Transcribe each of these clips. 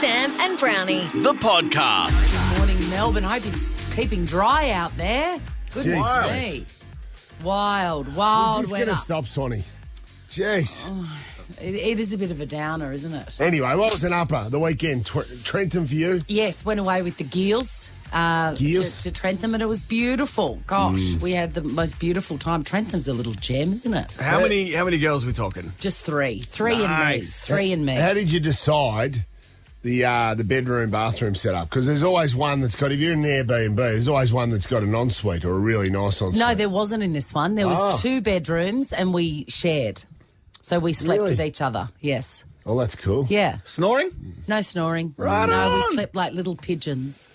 Sam and Brownie. The podcast. Good morning, Melbourne. Hope it's keeping dry out there. Goodness Jeez. me. Wild Is this weather. going to stop, Swanee? Jeez. It is a bit of a downer, isn't it? Anyway, what was an upper the weekend? Trentham for you? Yes, went away with the Geels. Geels? To Trentham, and it was beautiful. Gosh, we had the most beautiful time. Trentham's a little gem, isn't it? How many girls are we talking? Just three Nice. and me. How did you decide the bedroom bathroom setup? Because there's always one that's got, if you're in an Airbnb, there's always one that's got an ensuite or a really nice ensuite. No, there wasn't in this one. There was 2 bedrooms, and we shared. So we slept Really? with each other. Yes. Oh, that's cool. Yeah. Snoring? No snoring. Right No, we on. slept like little pigeons.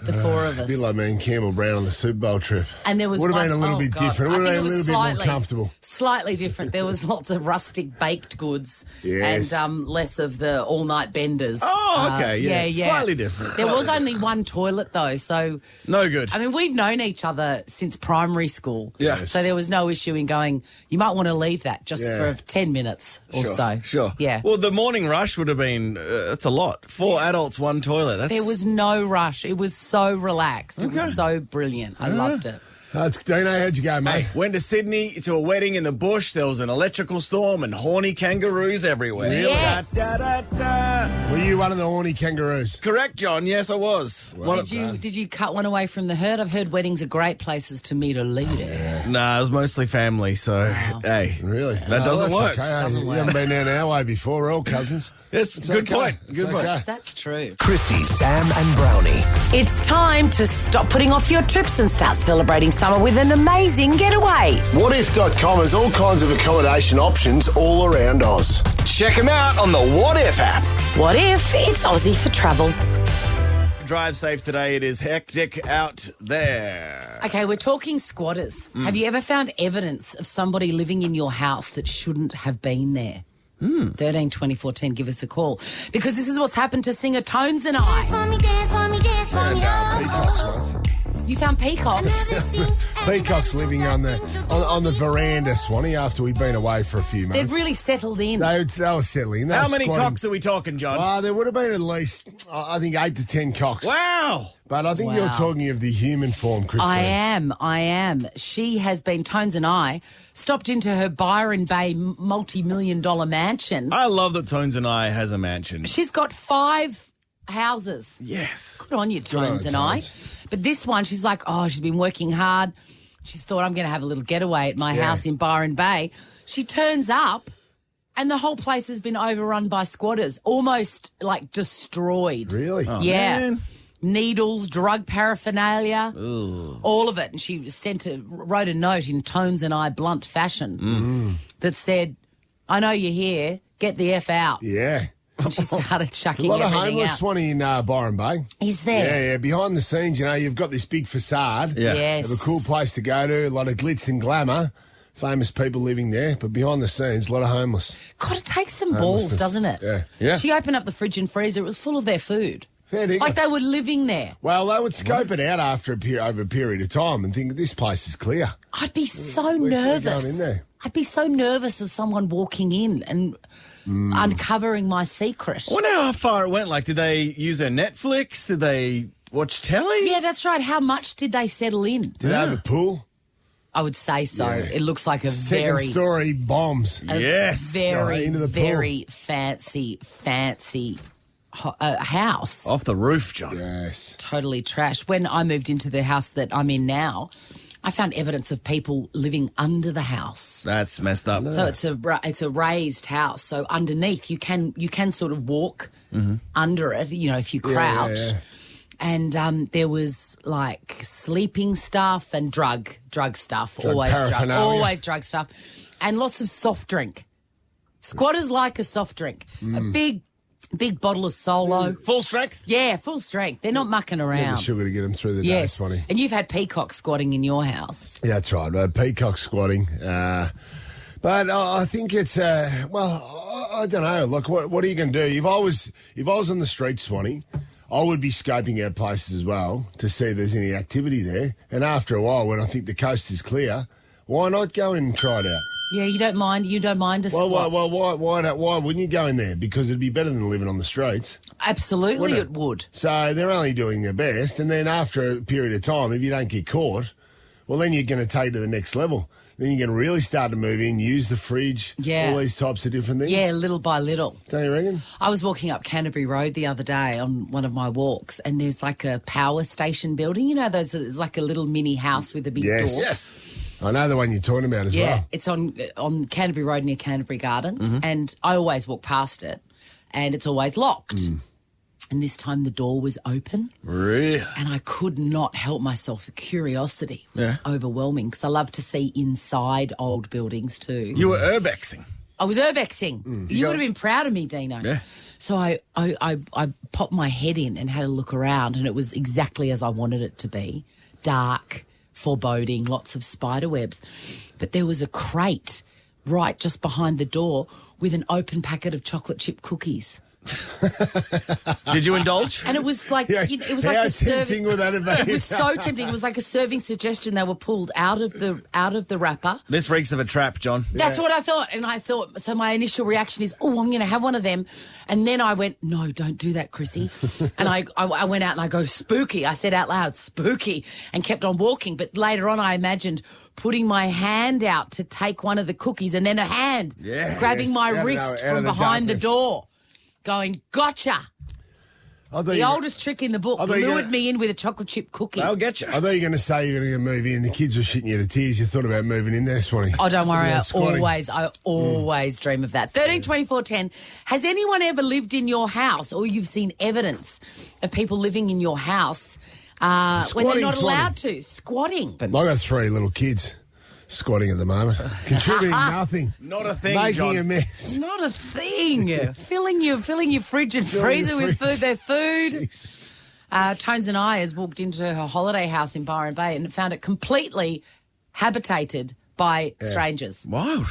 The 4 of A us. bit like me and Campbell Brown on the Super Bowl trip. And there was Would have one, been a little oh bit God. different. It I would have think been a it was little bit more comfortable. Slightly different. There was lots of rustic baked goods Yes. and less of the all-night benders. Oh, okay, yeah. yeah. Slightly different. There was only one toilet, though, so... No good. I mean, we've known each other since primary school. Yeah. So there was no issue in going, you might want to leave that just Yeah. for 10 minutes or so. Sure. Yeah. Well, the morning rush would have been, that's a lot. 4 adults, 1 toilet. That's... There was no rush. It was so relaxed. It was so brilliant. I loved it. Dino, how'd you go, mate? Hey, went to Sydney to a wedding in the bush. There was an electrical storm and horny kangaroos everywhere. Yes. Da, da, da. Were you one of the horny kangaroos? Correct, John. Yes, I was. Did you cut one away from the herd? I've heard weddings are great places to meet a leader. Nah, it was mostly family, so, hey. Really? That doesn't that's work. Okay. Doesn't You work. haven't been down our way before. We're all cousins. That's It's good okay. point. It's Good point. okay. That's true. Chrissie, Sam and Brownie. It's time to stop putting off your trips and start celebrating summer with an amazing getaway. Whatif.com has all kinds of accommodation options all around Oz. Check them out on the What If app. What if it's Aussie for travel? Drive safe today. It is hectic out there. Okay, we're talking squatters. Have you ever found evidence of somebody living in your house that shouldn't have been there? 13 24 10, give us a call. Because this is what's happened to singer Tones and I. Peacocks once. You found peacocks? Peacocks living on the veranda, Swanee, after we'd been away for a few They'd months. really settled in. They were settling. They How were many squatting. cocks are we talking, John? Well, there would have been at least, I think, 8 to 10 cocks. Wow. But I think Wow. you're talking of the human form, Christine. I am. She has been, Tones and I, stopped into her Byron Bay multi-million-dollar mansion. I love that Tones and I has a mansion. She's got 5 houses. Yes. Good on you, Tones her, and I. Tones. But this one, she's like, she's been working hard. She's thought, I'm going to have a little getaway at my house in Byron Bay. She turns up, and the whole place has been overrun by squatters, almost like destroyed. Really? Yeah. Man. Needles, drug paraphernalia, all of it. And she wrote a note in Tones and I blunt fashion that said, I know you're here, get the F out. Yeah. And she started A chucking lot of everything homeless, out. Swanee, in Byron Bay. Is there? Yeah. Behind the scenes, you've got this big facade. Yeah. Yes. Of a cool place to go to, a lot of glitz and glamour, famous people living there, but behind the scenes, a lot of homeless. God, it takes some balls, Homelessness. doesn't it? Yeah. Yeah. She opened up the fridge and freezer. It was full of their food. Fair dinkum. Like they were living there. Well, they would scope it out after over a period of time and think this place is clear. I'd be so we're going nervous. in there. I'd be so nervous of someone walking in and uncovering my secret. I wonder how far it went. Like, did they use their Netflix? Did they watch telly? Yeah, that's right. How much did they settle in? Did they have a pool? I would say so. Yeah. It looks like a Second very, story bombs. Yes. very, into the pool. very fancy house. Off the roof, John. Yes. Totally trashed. When I moved into the house that I'm in now, I found evidence of people living under the house. That's messed up. So it's a raised house. So underneath you can sort of walk under it, if you crouch. yeah. And there was like sleeping stuff and drug stuff, always drug stuff, and lots of soft drink. Squatters like a soft drink, a big bottle of Solo. Full strength? Yeah, full strength. They're not mucking Get the around. sugar to get them through the day, Yes, Swanee. and you've had peacock squatting in your house. Yeah, that's right. Peacock squatting. But I think it's, I don't know. Look, what are you going to do? If I was on the street, Swanee, I would be scoping out places as well to see if there's any activity there. And after a while, when I think the coast is clear, why not go in and try it out? Yeah, you don't mind a squat. Why wouldn't you go in there? Because it'd be better than living on the streets. Absolutely, it would. So they're only doing their best, and then after a period of time, if you don't get caught, well, then you're going to take it to the next level. Then you're going to really start to move in, use the fridge, all these types of different things. Yeah, little by little. Don't you reckon? I was walking up Canterbury Road the other day on one of my walks, and there's like a power station building. You know, it's like a little mini house with a big door. Yes. I know the one you're talking about as well. Yeah, it's on Canterbury Road near Canterbury Gardens, and I always walk past it, and it's always locked. And this time the door was open. Really? And I could not help myself. The curiosity was overwhelming because I love to see inside old buildings too. You were urbexing. I was urbexing. You would have been proud of me, Dino. Yeah. So I popped my head in and had a look around, and it was exactly as I wanted it to be. Dark, foreboding, lots of spider webs. But there was a crate right just behind the door with an open packet of chocolate chip cookies. Did you indulge? And it was like it was like how a tempting would that have been? It was so tempting. It was like a serving suggestion. They were pulled out of the wrapper. This reeks of a trap, John. That's what I thought. And I thought, so my initial reaction is, I'm going to have one of them. And then I went, no, don't do that, Chrissie. And I went out and I go, spooky. I said out loud, spooky, and kept on walking. But later on I imagined putting my hand out to take one of the cookies, and then a hand grabbing my wrist from behind the door. Going, gotcha. The oldest trick in the book lured me in with a chocolate chip cookie. They'll get you. I thought you were going to say you're going to move in. The kids were shitting you to tears. You thought about moving in there, Swanee. Oh, don't worry. I always dream of that. 13 24 10. Has anyone ever lived in your house, or you've seen evidence of people living in your house when they're not allowed to? Squatting. I've got 3 little kids. Squatting at the moment. Contributing nothing. Not a thing, Making John. a mess. Not a thing. filling your fridge and freezer with their food. Tones and I has walked into her holiday house in Byron Bay and found it completely habitated by strangers. Wow.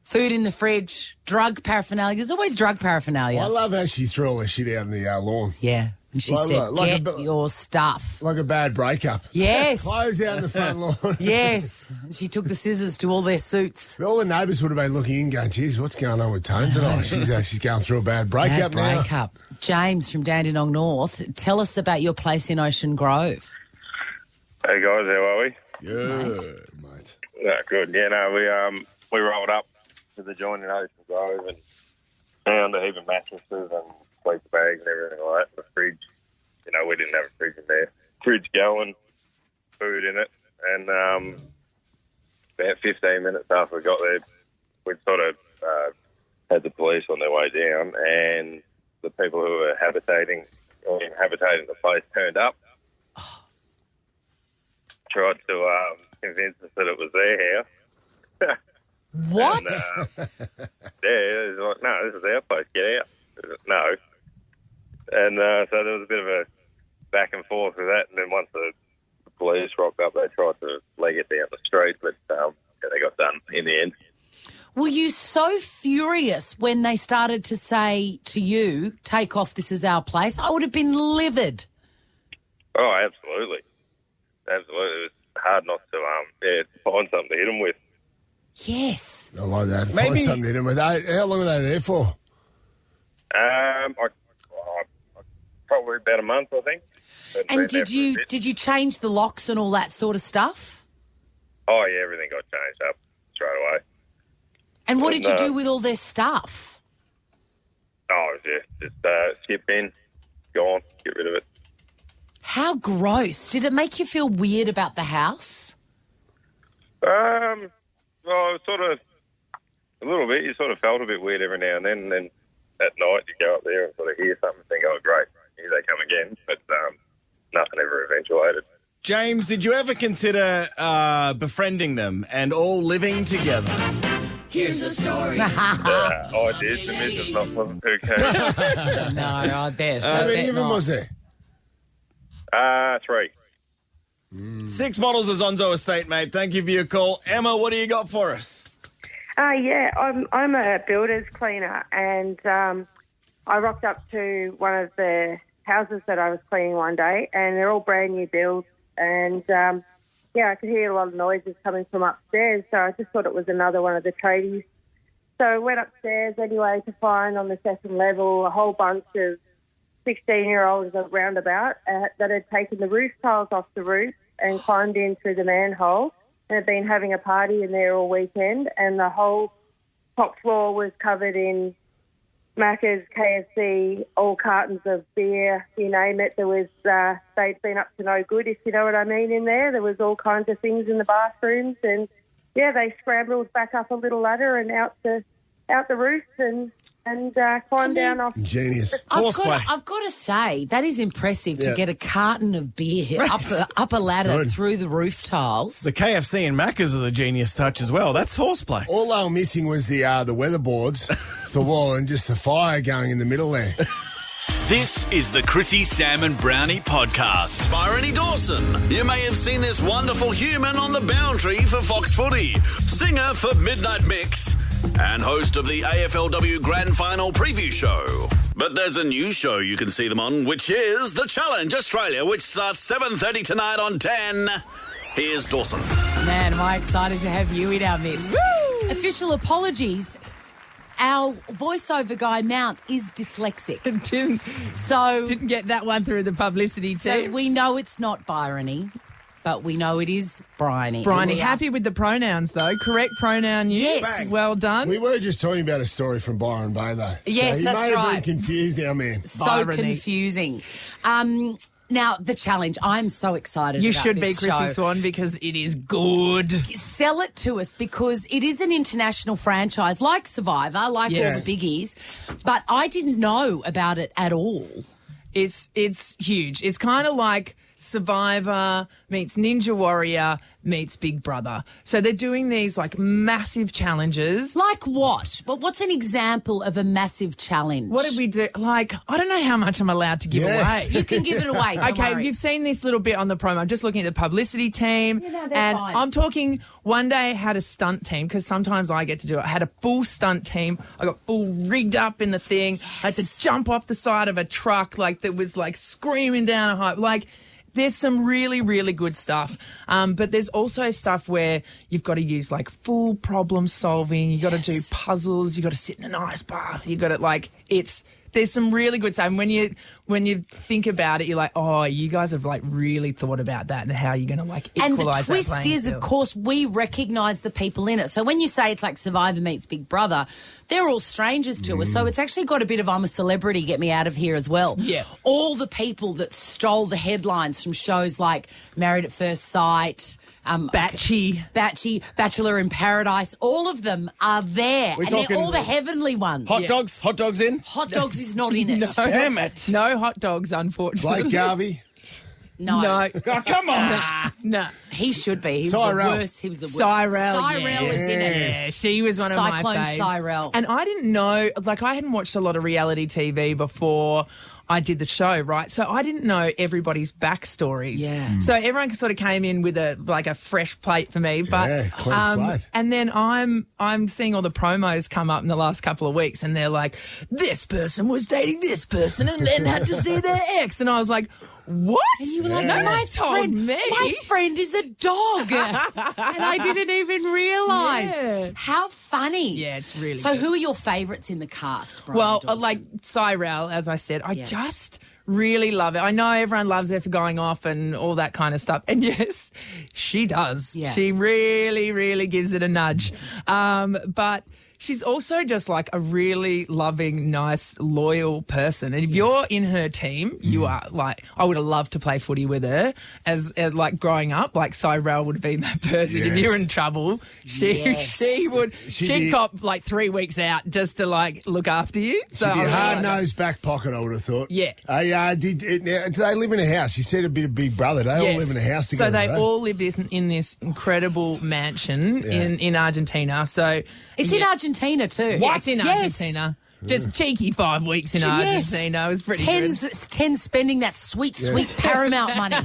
Food in the fridge, drug paraphernalia. There's always drug paraphernalia. I love how she threw all that shit out in the lawn. Yeah. And she said, get your stuff. Like a bad breakup. Yes. Clothes out in the front lawn. Yes. And she took the scissors to all their suits. All the neighbours would have been looking in going, geez, what's going on with Tones tonight? She's going through a bad breakup now. James from Dandenong North, tell us about your place in Ocean Grove. Hey guys, how are we? Good, mate. Yeah, good. Yeah, no, we rolled up to the joint in Ocean Grove and found a heap of mattresses and sleep bags and everything like that. The fridge, we didn't have a fridge in there. Fridge going, food in it, and about 15 minutes after we got there, we'd sort of had the police on their way down, and the people who were habitating the place turned up. Tried to convince us that it was their house. What? And, it was like, no, this is our place, get out. No. And so there was a bit of a back and forth with that, and then once the police rocked up, they tried to leg it down the street, but they got done in the end. Were you so furious when they started to say to you, take off, this is our place? I would have been livid. Oh, absolutely. Absolutely. It was hard not to find something to hit them with. Yes. I like that. Find something to hit them with. How long are they there for? Probably about a month, I think. And did you change the locks and all that sort of stuff? Oh, yeah, everything got changed up straight away. And what did you do with all their stuff? Oh, just skip in, gone, get rid of it. How gross. Did it make you feel weird about the house? Well, sort of a little bit. You sort of felt a bit weird every now and then. And then at night you go up there and sort of hear something and think, oh, great, here they come again. But nothing ever eventuated. James, did you ever consider befriending them and all living together? Here's the story. I did. The missus wasn't too keen. No, I bet. How many of them was there? 3. 6 bottles of Zonzo Estate, mate. Thank you for your call. Emma, what do you got for us? I'm a builder's cleaner, and I rocked up to one of the houses that I was cleaning one day, and they're all brand new builds, and I could hear a lot of noises coming from upstairs, so I just thought it was another one of the tradies. So I went upstairs anyway to find on the second level a whole bunch of 16-year-olds roundabout that had taken the roof tiles off the roof and climbed in through the manhole and had been having a party in there all weekend, and the whole top floor was covered in Macca's, KFC, all cartons of beer, you name it. There was, they'd been up to no good, if you know what I mean, in there. There was all kinds of things in the bathrooms, and they scrambled back up a little ladder and out the roof and climbed down off. Genius. I've got to say, that is impressive to get a carton of beer up a ladder through the roof tiles. The KFC and Macca's is a genius touch as well. That's horseplay. All they were missing was the weatherboards, the wall, and just the fire going in the middle there. This is the Chrissie, Sam and Brownie podcast. Brihony Dawson. You may have seen this wonderful human on the boundary for Fox Footy, singer for Midnight Mix, and host of the AFLW Grand Final preview show. But there's a new show you can see them on, which is The Challenge Australia, which starts 7:30 tonight on 10. Here's Dawson. Man, am I excited to have you in our midst. Woo! Official apologies. Our voiceover guy, Mount, is dyslexic. Didn't get that one through the publicity team. So we know it's not Brihony, but we know it is Briny. Briny, happy with the pronouns, though. Correct pronoun use. Yes. Well done. We were just talking about a story from Byron Bay, though. Yes, so that's right. He may have been confused, our man. So Briny. confusing. Now, the challenge. I'm so excited You about should be, this Chrissie show. Swan, because it is good. Sell it to us, because it is an international franchise, like Survivor, like all the biggies. But I didn't know about it at all. It's huge. It's kind of like Survivor meets Ninja Warrior meets Big Brother. So they're doing these like massive challenges. Like what? But what's an example of a massive challenge? What did we do? Like, I don't know how much I'm allowed to give away. You can give it away. Don't Okay, worry. you've seen this little bit on the promo. I'm just looking at the publicity team. They're fine. I'm talking one day I had a stunt team, because sometimes I get to do it. I had a full stunt team. I got full rigged up in the thing. I had to jump off the side of a truck that was like screaming down a height. Like, there's some really, really good stuff. But there's also stuff where you've got to use like full problem solving. You got to do puzzles. You got to sit in an ice bath. You got to there's some really good stuff. And when you think about it, you're like, oh, you guys have like really thought about that and how you're going to like equalise that. And the twist is, of course, we recognise the people in it. So when you say it's like Survivor meets Big Brother, they're all strangers to us. So it's actually got a bit of I'm a celebrity, get me out of here as well. Yeah. All the people that stole the headlines from shows like Married at First Sight, Batchy, Bachelor in Paradise, all of them are there. And they're all the heavenly ones. Hot dogs? Hot dogs in? Hot dogs is not in it. No. Damn it. No hot dogs, unfortunately. Blake Garvey. No. No. Oh, come on. No. He should be. He was Cyrell. the worst. He was the worst. Cyrell, Cyrell was in it. Yeah, she was one of my Cyclone faves. Cyrell. And I didn't know, like, I hadn't watched a lot of reality TV before I did the show, right? So I didn't know everybody's backstories. Yeah. So everyone sort of came in with a fresh plate for me. But clean slate. and then I'm seeing all the promos come up in the last couple of weeks, and they're like, this person was dating this person and then had to see their ex. And I was like, what? And you were like, no, my told me. My friend is a dog. And I didn't even realise. Yeah. How funny. Yeah, it's really So good. who are your favourites in the cast, Brihony Well, Dawson? like Cyrell, as I said, I just really love it. I know everyone loves her for going off and all that kind of stuff. And yes, she does. Yeah. She really, really gives it a nudge. But she's also just like a really loving, nice, loyal person. And if you're in her team, you are like, I would have loved to play footy with her as like growing up. Like Cyrell would have been that person. If you're in trouble, she'd cop like 3 weeks out just to like look after you. So She'd be a hard-nosed back pocket, I would have thought. Yeah. Do they live in a house? You said a bit of Big Brother. They all live in a house together. So they all live in this incredible mansion in Argentina. So it's in Argentina too. What? It's in Argentina. Just cheeky 5 weeks in Argentina. It was pretty good. 10 spending that sweet Paramount money.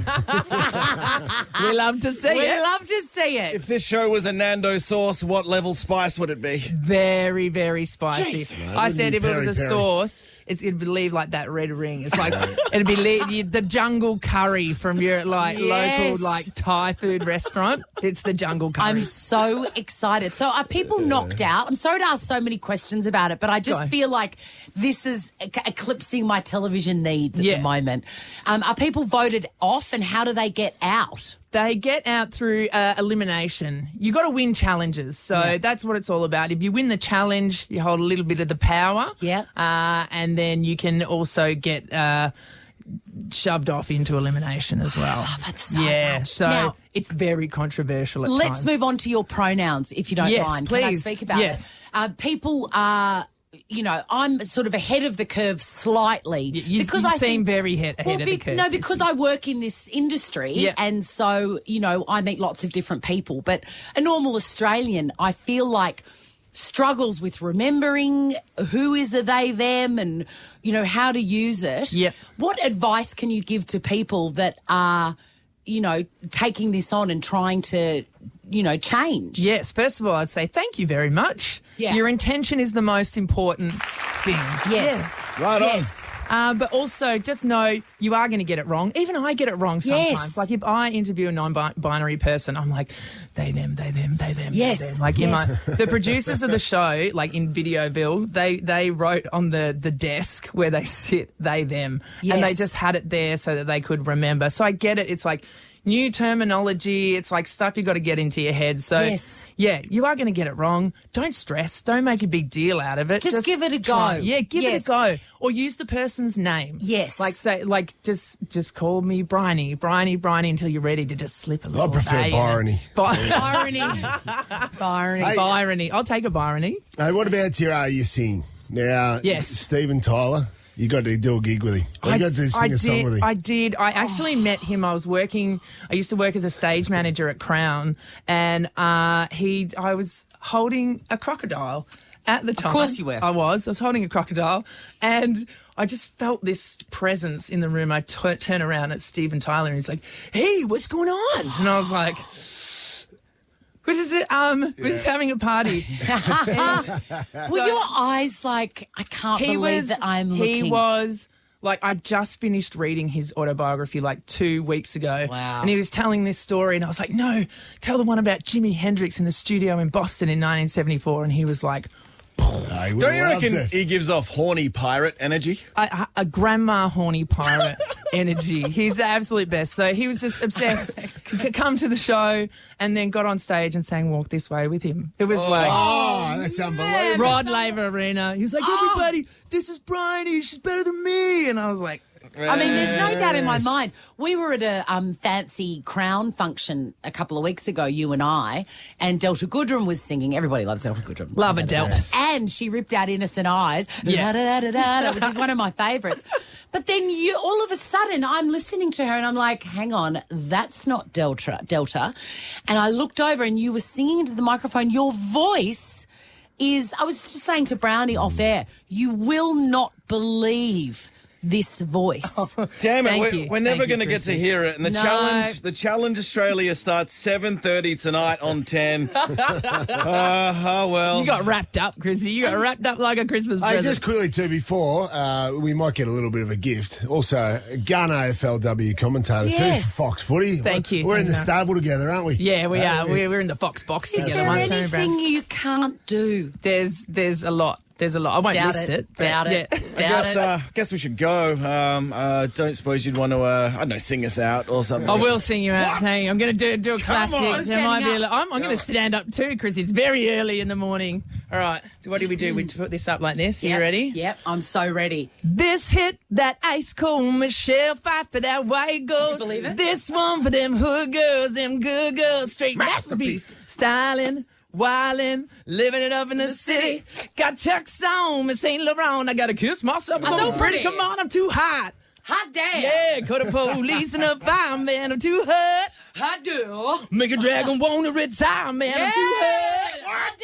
We love to see it. We love to see it. If this show was a Nando sauce, what level spice would it be? Very, very spicy. Jesus. I said if it was a sauce, it'd leave like that red ring. It's like it'd be the jungle curry from your local Thai food restaurant. It's the jungle curry. I'm so excited. So are people knocked out? I'm sorry to ask so many questions about it, but I just feel like this is eclipsing my television needs at the moment. Are people voted off, and how do they get out? They get out through elimination. You got to win challenges, so that's what it's all about. If you win the challenge, you hold a little bit of the power. Yeah. And then you can also get shoved off into elimination as well. Oh, that's so much. So now, it's very controversial at let's times. move on to your pronouns, if you don't mind. Please. Can I speak about it? People are... I'm sort of ahead of the curve slightly. Because I seem very ahead of the curve. No, because I work in this industry and so, I meet lots of different people. But a normal Australian, I feel like, struggles with remembering who is a they, them and, how to use it. Yep. What advice can you give to people that are, taking this on and trying to, change? Yes, first of all, I'd say thank you very much. Yeah. Your intention is the most important thing. Yes. Right on. Yes. But also, just know you are going to get it wrong. Even I get it wrong sometimes. Yes. Like if I interview a non-binary person, I'm like, they, them, they, them, they, them, Yes. they, them. Like the producers of the show, like in Videoville, they wrote on the desk where they sit, they, them. Yes. And they just had it there so that they could remember. So I get it. It's like new terminology. It's like stuff you got to get into your head. So, you are going to get it wrong. Don't stress. Don't make a big deal out of it. Just give it a try. go. Yeah, give it a go. Or use the person's name. Yes. Just call me Briny until you're ready to just slip a little. I prefer Brony. Brony. I'll take a Brony. Hey, what about your singing? Now, Steven Tyler, you got to do a gig with him. You got to sing a song with him. I did. I actually met him. I used to work as a stage manager at Crown, and I was holding a crocodile at the time. Of course you were. I was holding a crocodile, and I just felt this presence in the room. I turn around at Steven Tyler, and he's like, "Hey, what's going on?" And I was like, "What is it? We're just having a party." Were your eyes like, I can't believe that I'm looking? He was like, I just finished reading his autobiography like 2 weeks ago. Wow. And he was telling this story, and I was like, no, tell the one about Jimi Hendrix in the studio in Boston in 1974. And he was like, don't you reckon he gives off horny pirate energy? a grandma horny pirate energy. He's the absolute best. So he was just obsessed. Come to the show and then got on stage and sang Walk This Way with him. It was that's unbelievable. Rod Laver Arena. He was like, everybody, this is Brihony. She's better than me. And I was like, I mean, there's no doubt in my mind. We were at a fancy Crown function a couple of weeks ago, you and I, and Delta Goodrem was singing. Everybody loves Delta Goodrem. Love a Delta. And she ripped out Innocent Eyes, which is one of my favourites. But then all of a sudden, I'm listening to her and I'm like, hang on, that's not Delta. And I looked over and you were singing into the microphone. Your voice is, I was just saying to Brownie off air, you will not believe this voice. Damn it, we're never going to get to hear it. And the challenge Australia starts 7:30 tonight on 10. Well. You got wrapped up, Chrissie. You got wrapped up like a Christmas present. Just quickly too, before, we might get a little bit of a gift. Also, Gun AFLW commentator too, Fox Footy. Thank you. We're in the stable together, aren't we? Yeah, we are. We're in the Fox box together. Is there anything you can't do? There's a lot. There's a lot. I won't list it. Doubt it. I guess we should go. Don't suppose you'd want to, I don't know, sing us out or something? I will sing you out. Hang on. I'm going to do a classic. There might be I'm going to stand up too, Chris. It's very early in the morning. All right. What do? We put this up like this. Are you ready? Yep. I'm so ready. This hit that ice cold Michelle fight for that white gold. Can you believe it? This one for them hood girls, them good girls, straight masterpiece. Styling. Wildin', living it up in the city. Got Chuck's on, Miss Saint Laurent. I gotta kiss myself. I'm so pretty. Come on, I'm too hot. Hot damn. Yeah, call the police and a fireman. I'm too hot. Hot damn. Make a dragon wanna retire, man. I'm too hot. Hot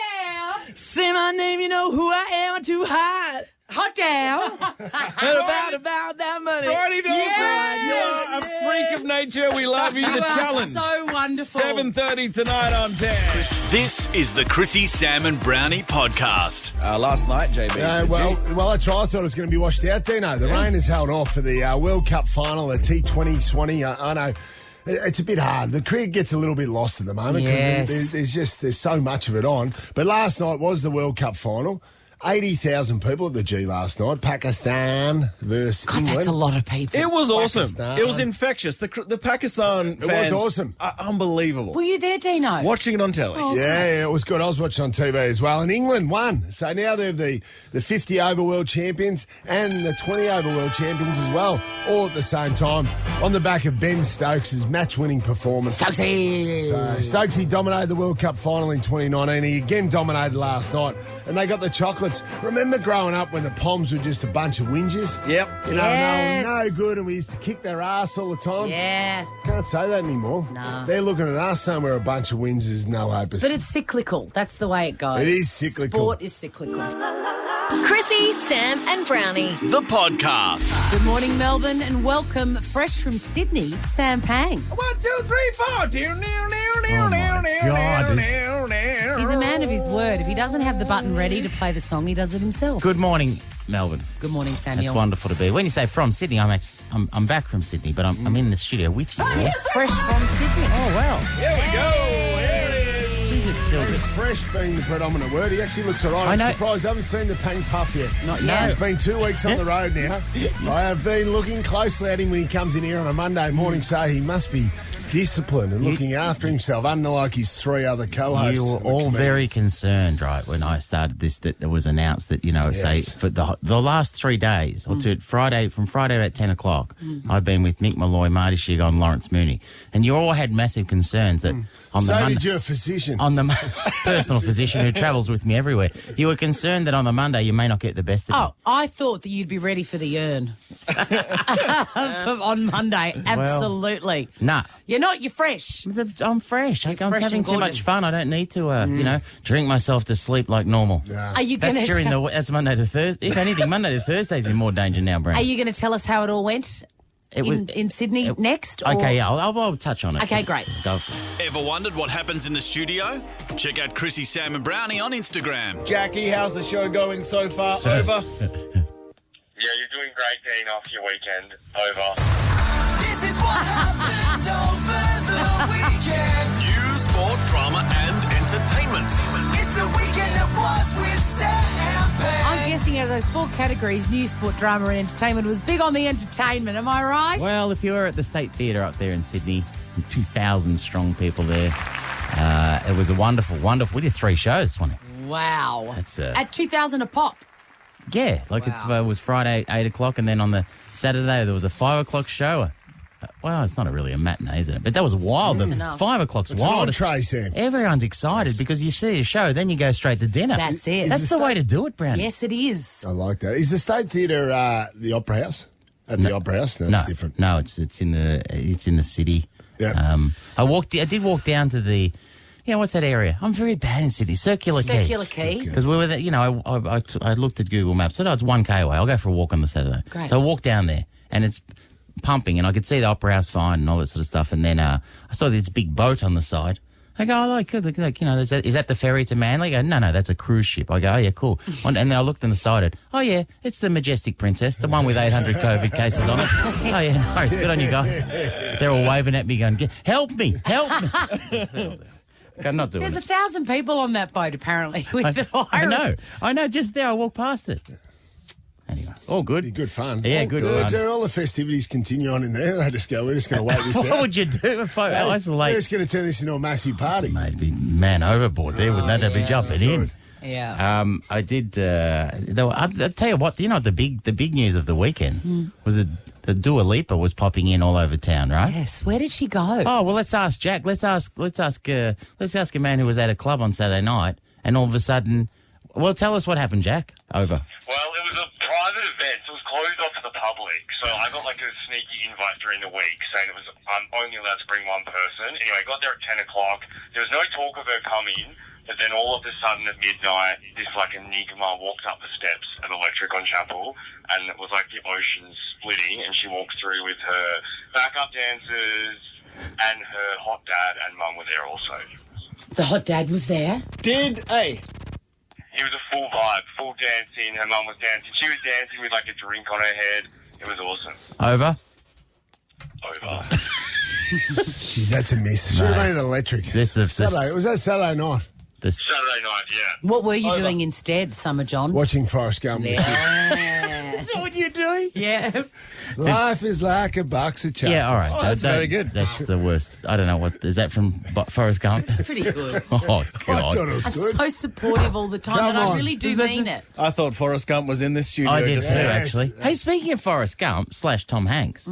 damn. Say my name, you know who I am. I'm too hot. Hot down. And about that money. Brihony Dawson, you are a freak of nature. We love you. The challenge. So wonderful. 7:30 tonight on 10. This is the Chrissie, Sam and Brownie podcast. Last night, JB. Well, that's right. I thought it was going to be washed out, Dino. The rain has held off for the World Cup final, the T20 Swanee. I know. It's a bit hard. The cricket gets a little bit lost at the moment because there's so much of it on. But last night was the World Cup final. 80,000 people at the G last night. Pakistan versus England. That's a lot of people. It was awesome. Pakistan. It was infectious. The Pakistan fans was awesome. Are unbelievable. Were you there, Dino? Watching it on telly. Oh, Yeah, it was good. I was watching on TV as well. And England won. So now they're the 50 over world champions and the 20 over world champions as well, all at the same time, on the back of Ben Stokes' match-winning performance. Stokesy. So Stokesy dominated the World Cup final in 2019. He again dominated last night. And they got the chocolates. Remember growing up when the Poms were just a bunch of whingers? Yep. You know, no good, and we used to kick their ass all the time. Yeah. Can't say that anymore. No. They're looking at us saying we're a bunch of whingers, no hopers. But it's cyclical. That's the way it goes. It is cyclical. Sport is cyclical. Chrissie, Sam and Brownie. The podcast. Good morning, Melbourne, and welcome fresh from Sydney, Sam Pang. 1, 2, 3, 4. He's a man of his word. If he doesn't have the button ready to play the song, he does it himself. Good morning, Melbourne. Good morning, Samuel. It's wonderful to be. When you say from Sydney, I'm back from Sydney, but I'm in the studio with you. Yes, fresh from Sydney. Oh, wow. Here we go. Here it is. Jeez, it's still good. Fresh being the predominant word. He actually looks all right. I know. I'm surprised I haven't seen the Pang Puff yet. Not yet. It's been 2 weeks on the road now. I have been looking closely at him when he comes in here on a Monday morning, so he must be disciplined and looking after himself, unlike his three other co-hosts. You were all very concerned, right, when I started this, that there was announced that, say, for the last 3 days, or from Friday at 10 o'clock, I've been with Mick Malloy, Marty Shigon, and Lawrence Mooney. And you all had massive concerns that on the Monday... did your physician. On the personal physician who travels with me everywhere. You were concerned that on the Monday you may not get the best of me. Oh, I thought that you'd be ready for the urn on Monday. Absolutely. Nah. You're not. You're fresh. I'm fresh. I'm fresh having and too much fun. I don't need to, drink myself to sleep like normal. Are you going to? That's Monday to Thursday. If anything, Monday to Thursday's in more danger now, Brent. Are you going to tell us how it all went? In Sydney next? Or? Okay, yeah, I'll touch on it. Okay, great. Ever wondered what happens in the studio? Check out Chrissie, Sam and Brownie on Instagram. Jackie, how's the show going so far? Over. Yeah, you're doing great getting off your weekend. Over. This is what happened over the weekend. News, sport, drama, and entertainment. It's the weekend that was with Sam Pang. I'm guessing out of those four categories, news, sport, drama and entertainment was big on the entertainment. Am I right? Well, if you were at the State Theatre up there in Sydney, 2,000 strong people there, it was a wonderful. We did 3 shows, wasn't it? Wow. That's at 2,000 a pop. Yeah, it was Friday, 8 o'clock, and then on the Saturday there was a 5 o'clock show. Well, it's not really a matinee, isn't it? But that was wild. 5 o'clock's wild. It's an entree, Sam. Everyone's excited because you see a show, then you go straight to dinner. That's it. That's the way to do it, Brownie. Yes, it is. I like that. Is the State Theatre the Opera House? At the Opera House? No, it's different. No, it's in the city. Yeah. I did walk down to the... Yeah, what's that area? I'm very bad in Sydney. Circular Quay. Because we were there, I looked at Google Maps. Said, it's 1K away. I'll go for a walk on the Saturday. Great. So I walked down there, and it's pumping, and I could see the Opera House fine and all that sort of stuff. And then I saw this big boat on the side. I go, is that the ferry to Manly? I go, no, that's a cruise ship. I go, oh, yeah, cool. And then I looked on the side, it's the Majestic Princess, the one with 800 COVID cases on it. Oh, yeah, no worries. Good on you guys. They're all waving at me going, help me. I'm not doing There's it. 1,000 people on that boat, apparently, with the virus. I know. Just there, I walked past it. Anyway, all good. Good fun. Yeah, good fun. Do all the festivities continue on in there? They just go, we're just going to wait this out. What would you do if I isolate? We're just going to turn this into a massive party. Mate, be man overboard there, wouldn't that? They'd be jumping in. Yeah. I did. I'll tell you what. The big news of the weekend was that the Dua Lipa was popping in all over town, right? Yes. Where did she go? Oh well, let's ask Jack. Let's ask a man who was at a club on Saturday night, and all of a sudden, well, tell us what happened, Jack. Over. Well, it was a private event. It was closed off to the public. So I got like a sneaky invite during the week saying I'm only allowed to bring one person. Anyway, I got there at 10 o'clock. There was no talk of her coming. But then all of a sudden at midnight, this like enigma walked up the steps at Electric on Chapel, and it was like the ocean splitting, and she walked through with her backup dancers, and her hot dad and mum were there also. The hot dad was there? Hey. It was a full vibe, full dancing. Her mum was dancing. She was dancing with like a drink on her head. It was awesome. Over. Jeez, that's a miss. Should have been Electric. Saturday. Was that Saturday night? Saturday night, yeah. What were you doing instead, Summer John? Watching Forrest Gump. That's what you're doing? Yeah. Life is like a box of chocolates. Yeah, all right. That's very good. That's the worst. I don't know what is that from Forrest Gump. It's pretty good. Oh I God! thought it was I'm good. so supportive all the time, Come and I on. really do mean it. I thought Forrest Gump was in this studio. I did just too, now. actually. Hey, speaking of Forrest Gump / Tom Hanks,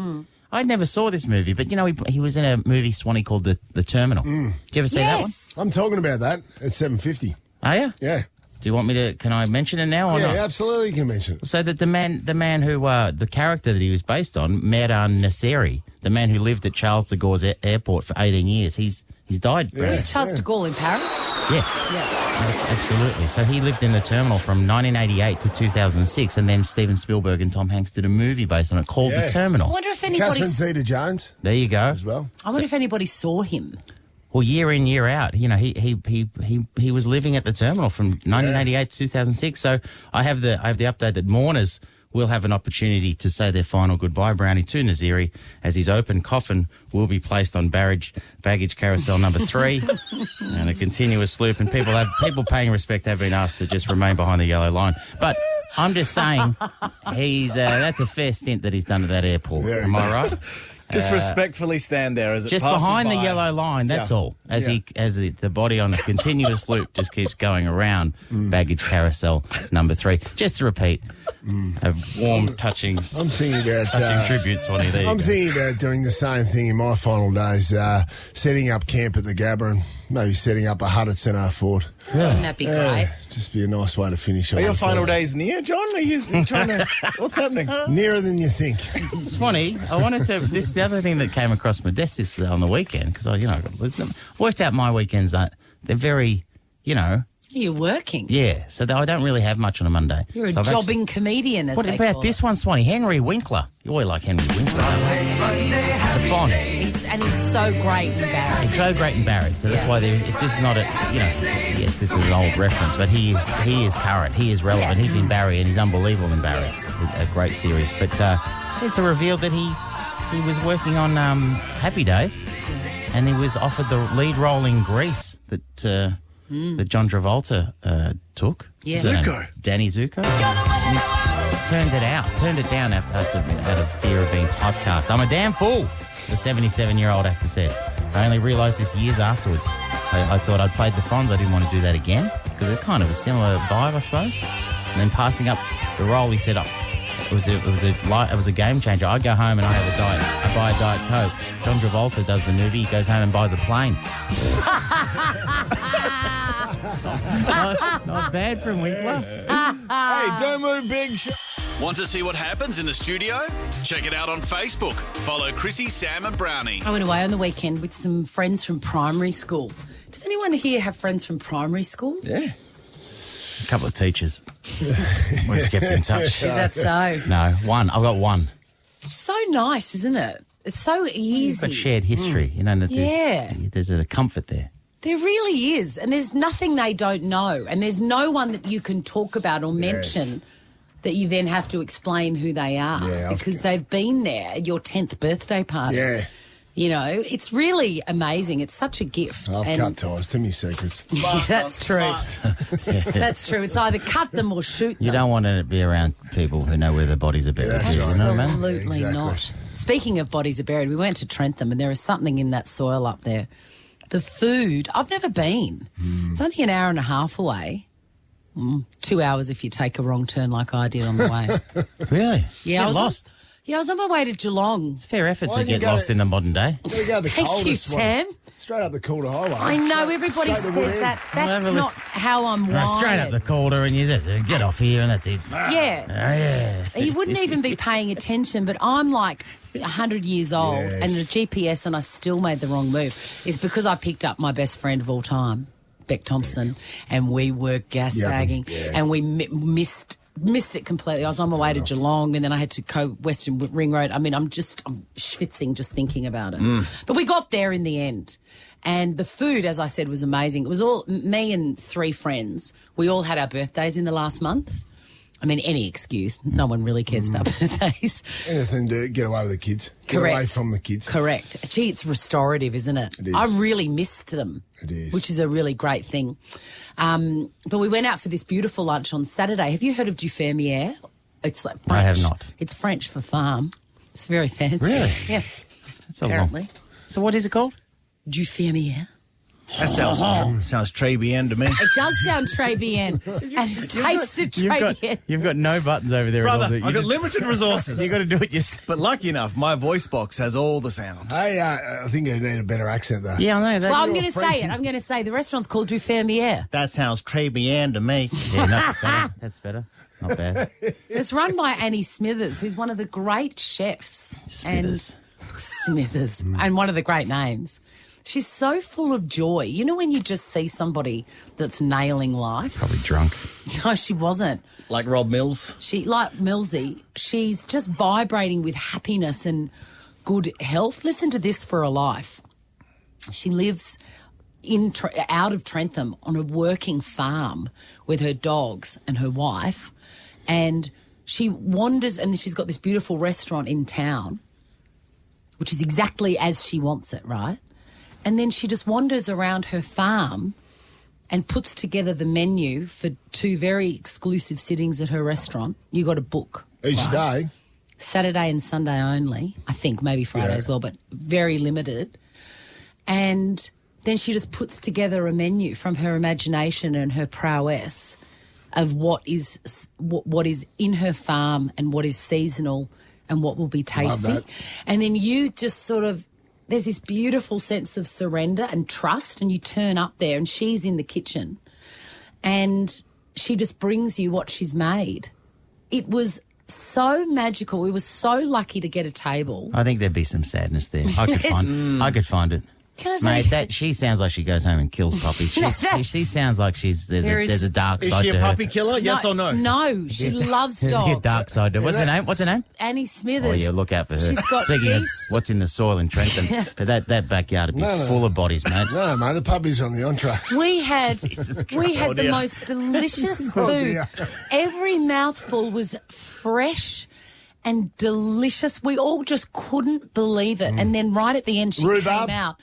I never saw this movie, but you know he was in a movie, Swanee, called The Terminal. Did you ever see that one? I'm talking about that at 7:50. Are you? Yeah. Do you want me to? Can I mention it now or not? Yeah, absolutely. You can mention it. So that the man who the character that he was based on, Mehran Nasseri, the man who lived at Charles de Gaulle's airport for 18 years, he's died. Is Charles de Gaulle in Paris? Yes. Yeah. Absolutely. So he lived in the terminal from 1988 to 2006, and then Steven Spielberg and Tom Hanks did a movie based on it called The I Terminal. wonder if anybody. Catherine Zeta-Jones There you go. as well. I wonder if anybody saw him. Well, year in, year out, you know, he was living at the terminal from 1988 to 2006. So I have the update that mourners will have an opportunity to say their final goodbye, Brownie, to Naziri, as his open coffin will be placed on baggage carousel number 3, and a continuous loop. And people paying respect have been asked to just remain behind the yellow line. But I'm just saying, that's a fair stint that he's done at that airport. Am I right? Just respectfully stand there as it just passes behind by. the yellow line. That's all. As the body on a continuous loop just keeps going around baggage carousel number 3. Just to repeat, a warm, touching. I'm thinking about tributes. There you I'm go. thinking about doing the same thing in my final days, setting up camp at the Gabba and maybe setting up a hut at St. Ford. Wouldn't that be great? Just be a nice way to finish. Are your honestly. final days near, John? Are you trying to... What's happening? Nearer than you think. Swanee, I wanted to. This the other thing that came across my desk this on the weekend because I worked out my weekends that they're very, You're working. Yeah, so I don't really have much on a Monday. You're a So I've jobbing comedian, as What they about call this it. one, Swanee? Henry Winkler. You always like Henry Winkler. The Fonz. He's so great in Barry. He's so great in Barry, so that's why this is not a, yes, this is an old reference, but he is current, he is relevant, he's in Barry and he's unbelievable in Barry. A great series, but it's a reveal that he was working on Happy Days, and he was offered the lead role in Grease that John Travolta took. Yeah. Zuko. Danny Zuko. Turned it down out of fear of being typecast. I'm a damn fool, the 77-year-old actor said. I only realised this years afterwards. I thought I'd played the Fonz. I didn't want to do that again because it's kind of a similar vibe, I suppose. And then passing up the role, he said, it was a game changer. I go home and I buy a Diet Coke. John Travolta does the movie. He goes home and buys a plane. Not bad from Winkler. Hey, don't move, big. Want to see what happens in the studio? Check it out on Facebook. Follow Chrissie, Sam and Brownie. I went away on the weekend with some friends from primary school. Does anyone here have friends from primary school? Yeah. A couple of teachers. We've kept in touch. Is that so? No, one. I've got one. It's so nice, isn't it? It's so easy. But shared history, there's a comfort there. There really is. And there's nothing they don't know. And there's no one that you can talk about or mention that you then have to explain who they are. Yeah, because they've been there at your 10th birthday party. Yeah. It's really amazing. It's such a gift. I've cut ties. Too many secrets. Yeah, that's true. That's true. It's either cut them or shoot them. You don't want to be around people who know where their bodies are buried. That's You right. know what I mean? Absolutely Exactly. not. Speaking of bodies are buried, we went to Trentham and there is something in that soil up there. The food, I've never been. It's only an hour and a half away. 2 hours if you take a wrong turn like I did on the way. Really? Yeah, I was lost. I was on my way to Geelong. It's a fair effort Why to did you get go lost to- in the modern day. You gotta go the Thank you, coldest one. Sam. Straight up the Calder Highway. I know, everybody Straight to says Woodend. that. That's Well, not how I'm wired. Straight up the Calder and you just get off here and that's it. Yeah. Yeah. He wouldn't even be paying attention, but I'm like 100 years old Yes. and the GPS and I still made the wrong move. It's because I picked up my best friend of all time. Beck Thompson, and we were gas bagging, and we missed it completely. I was on my way to Geelong, and then I had to go Western Ring Road. I mean, I'm schwitzing just thinking about it. But we got there in the end. And the food, as I said, was amazing. It was all me and 3 friends. We all had our birthdays in the last month. I mean, any excuse. No one really cares about birthdays. Anything to get away with the kids. Get away from the kids. Correct. Gee, it's restorative, isn't it? It is. I really missed them. It is. Which is a really great thing. But we went out for this beautiful lunch on Saturday. Have you heard of du fermier? It's like French. I have not. It's French for farm. It's very fancy. Really? Yeah. That's apparently. So what is it called? Du fermier. That sounds très bien to me. It does sound très bien. And it tasted très bien. You've got no buttons over there. Brother, at all. I've got limited resources. You've got to do it yourself. But lucky enough, my voice box has all the sound. Hey, I think you need a better accent though. Yeah, I know that. Well, I'm going to say it. I'm going to say the restaurant's called du fermier. That sounds très bien to me. Yeah, no, that's better. Not bad. It's run by Annie Smithers, who's one of the great chefs. Smithers. And one of the great names. She's so full of joy. You know when you just see somebody that's nailing life? Probably drunk. No, she wasn't. Like Rob Mills? Like Millsy, she's just vibrating with happiness and good health. Listen to this for her life. She lives out of Trentham on a working farm with her dogs and her wife, and she wanders, and she's got this beautiful restaurant in town, which is exactly as she wants it, right? And then she just wanders around her farm and puts together the menu for 2 very exclusive sittings at her restaurant. You got to book. Each day? Saturday and Sunday only. I think maybe Friday as well, but very limited. And then she just puts together a menu from her imagination and her prowess of what is in her farm and what is seasonal and what will be tasty. And then you just sort of... There's this beautiful sense of surrender and trust, and you turn up there and she's in the kitchen and she just brings you what she's made. It was so magical. We were so lucky to get a table. I think there'd be some sadness there. I could find it. Can I say, Mate, she sounds like she goes home and kills puppies. She sounds like there's a dark side to her. Is she a puppy killer? Yes or no? No, she loves There's dogs. a dark side to her. What's her name? Annie Smithers. Oh, yeah, look out for her. She's got Speaking of geese. what's in the soil in Trentham, that backyard would be full of bodies, mate. No, mate, the puppies on the entree. We had the most delicious food. Every mouthful was fresh and delicious. We all just couldn't believe it. And then right at the end, she came out.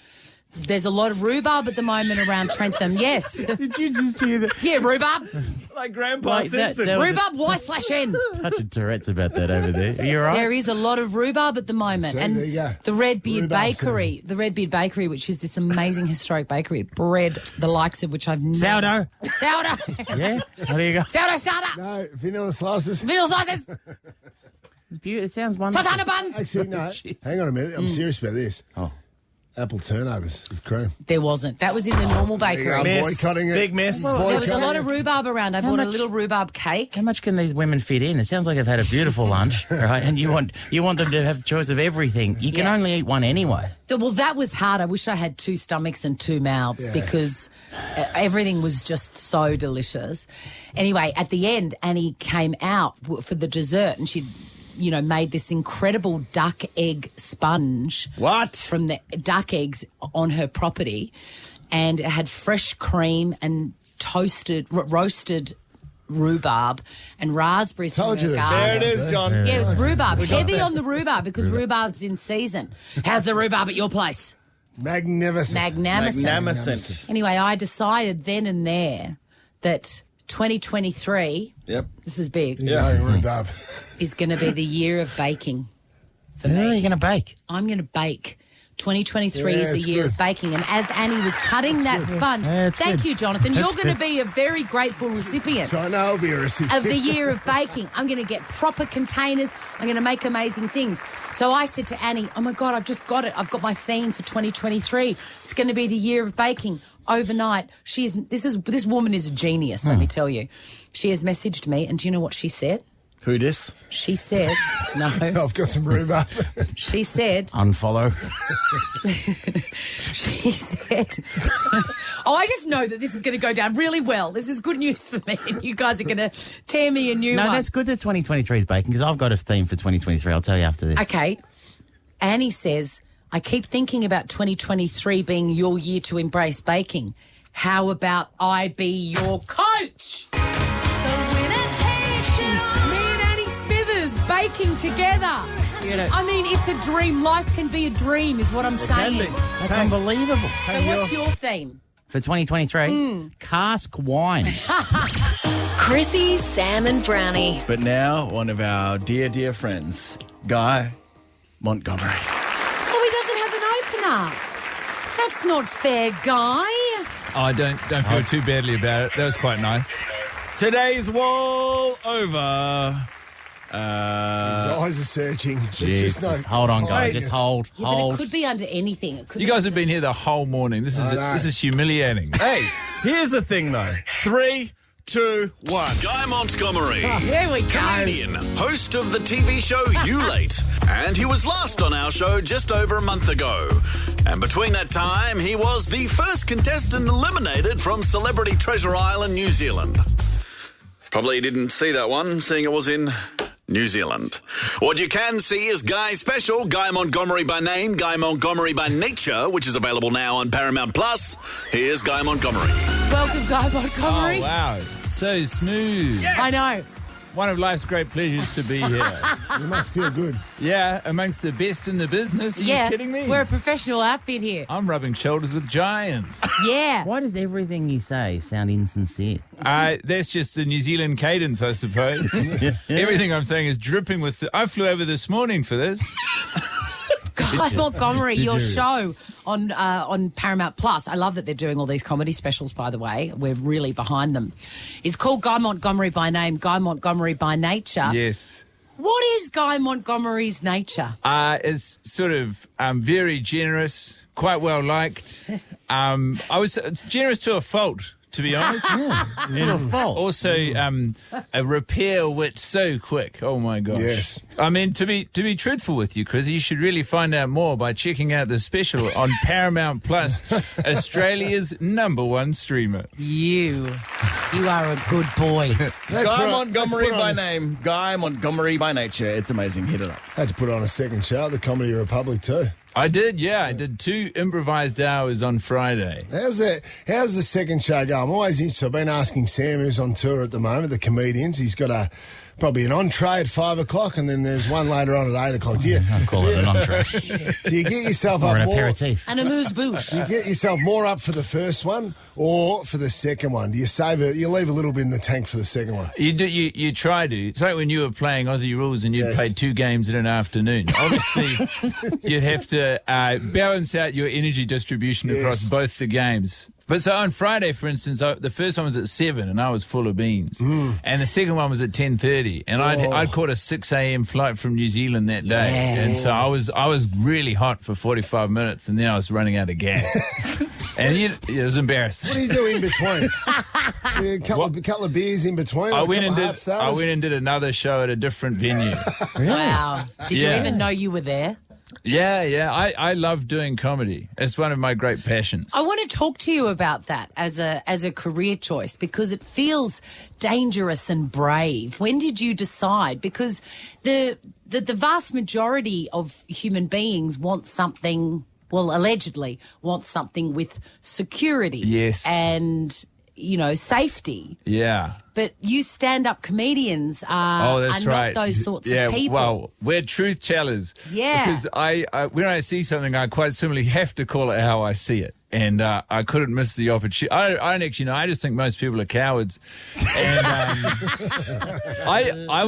There's a lot of rhubarb at the moment around Trentham, yes. Did you just hear that? Yeah, rhubarb. Like Grandpa Simpson. Rhubarb Y/N. Touching Tourette's about that over there. Are you all right? There is a lot of rhubarb at the moment. See, and there you go. the Red Beard Bakery, which is this amazing historic bakery, bread the likes of which I've never... Sourdough. Yeah? How do you go? Sourdough. No, vanilla slices. Vanilla slices. It's beautiful. It sounds wonderful. Sultana buns. Actually, no. Hang on a minute. I'm serious about this. Oh. Apple turnovers with cream. There wasn't. That was in the normal bakery. Boycotting it. Big miss. Well, there was a lot of rhubarb around. I bought a little rhubarb cake. How much can these women fit in? It sounds like they've had a beautiful lunch, right? And you want them to have a choice of everything. You can only eat one anyway. Well, that was hard. I wish I had 2 stomachs and 2 mouths because everything was just so delicious. Anyway, at the end, Annie came out for the dessert and she made this incredible duck egg sponge. What? From the duck eggs on her property. And it had fresh cream and roasted rhubarb and raspberries from her garden. There it is, John. Yeah, it was rhubarb. Heavy on the rhubarb because rhubarb's in season. How's the rhubarb at your place? Magnificent. Anyway, I decided then and there that 2023, this is big, Rhubarb. is going to be the year of baking for me. Are you going to bake? I'm going to bake. 2023 is the year of baking. And as Annie was cutting that sponge, thank you, Jonathan. You're going to be a very grateful recipient. So I know I'll be a recipient. Of the year of baking. I'm going to get proper containers. I'm going to make amazing things. So I said to Annie, oh, my God, I've just got it. I've got my theme for 2023. It's going to be the year of baking. Overnight, this woman is a genius, let me tell you. She has messaged me, and do you know what she said? Who dis? She said, no. I've got some rhubarb. She said, Unfollow. she said, I just know that this is going to go down really well. This is good news for me. And you guys are going to tear me a new one. No, that's good that 2023 is baking because I've got a theme for 2023. I'll tell you after this. Okay. Annie says, I keep thinking about 2023 being your year to embrace baking. How about I be your coach? Me and Annie Smithers baking together. I mean, it's a dream. Life can be a dream is what I'm saying. That's unbelievable. So what's your theme? For 2023, cask wine. Chrissie, Sam and Browny. But now, one of our dear friends, Guy Montgomery. Oh, he doesn't have an opener. That's not fair, Guy. Oh, don't feel too badly about it. That was quite nice. Today's wall over. His eyes are searching. Jesus. Hold on, guys. Just hold. Yeah, but it could be under anything. It could You be guys have been here the whole morning. This is humiliating. Hey, here's the thing, though. 3, 2, 1. Guy Montgomery. Here we go. Canadian, host of the TV show You Late. And he was last on our show just over a month ago. And between that time, he was the first contestant eliminated from Celebrity Treasure Island, New Zealand. Probably didn't see that one, seeing it was in New Zealand. What you can see is Guy's special, Guy Montgomery by name, Guy Montgomery by nature, which is available now on Paramount Plus. Here's Guy Montgomery. Welcome, Guy Montgomery. Oh, wow. So smooth. Yes. I know. One of life's great pleasures to be here. You must feel good. Yeah, amongst the best in the business. Are you kidding me? We're a professional outfit here. I'm rubbing shoulders with giants. Yeah. Why does everything you say sound insincere? That's just the New Zealand cadence, I suppose. Everything I'm saying is dripping with... I flew over this morning for this. Guy Montgomery, your show on Paramount Plus. I love that they're doing all these comedy specials, by the way. We're really behind them. It's called Guy Montgomery by name, Guy Montgomery by nature. Yes. What is Guy Montgomery's nature? It's sort of very generous, quite well liked. I was generous to a fault, to be honest. To a fault. Also, a repair wit so quick. Oh my gosh! Yes. I mean, to be truthful with you, Chris, you should really find out more by checking out the special on Paramount Plus, Australia's #1 streamer. You are a good boy. Guy Montgomery by name, Guy Montgomery by nature. It's amazing. Hit it up. Had to put on a second show at the Comedy Republic too. I did, yeah. I did 2 improvised hours on Friday. How's the second show going? I'm always interested. I've been asking Sam, who's on tour at the moment, the comedians. He's got probably an entree at 5 o'clock, and then there's one later on at 8 o'clock. I'd call it an entree. Do you get yourself or up an more? aperitif. And a moose-bouche. Do you get yourself more up for the first one or for the second one? Do you save it? You leave a little bit in the tank for the second one? You do. You try to. It's like when you were playing Aussie Rules and you'd play 2 games in an afternoon. Obviously, you'd have to balance out your energy distribution across both the games. But so on Friday, for instance, the first one was at 7 and I was full of beans. And the second one was at 10:30 and I'd caught a 6 a.m. flight from New Zealand that day. And so I was really hot for 45 minutes and then I was running out of gas. And it was embarrassing. What do you do in between? A couple of beers in between? I went and did another show at a different venue. Really? Wow. Did you even know you were there? Yeah. I love doing comedy. It's one of my great passions. I want to talk to you about that as a career choice because it feels dangerous and brave. When did you decide? Because the vast majority of human beings want something, well, allegedly want something with security. Yes. And, safety. Yeah. But you stand-up comedians are not those sorts of people. Well, we're truth tellers. Yeah. Because I when I see something, I quite simply have to call it how I see it. And I couldn't miss the opportunity. I don't actually know. I just think most people are cowards. And I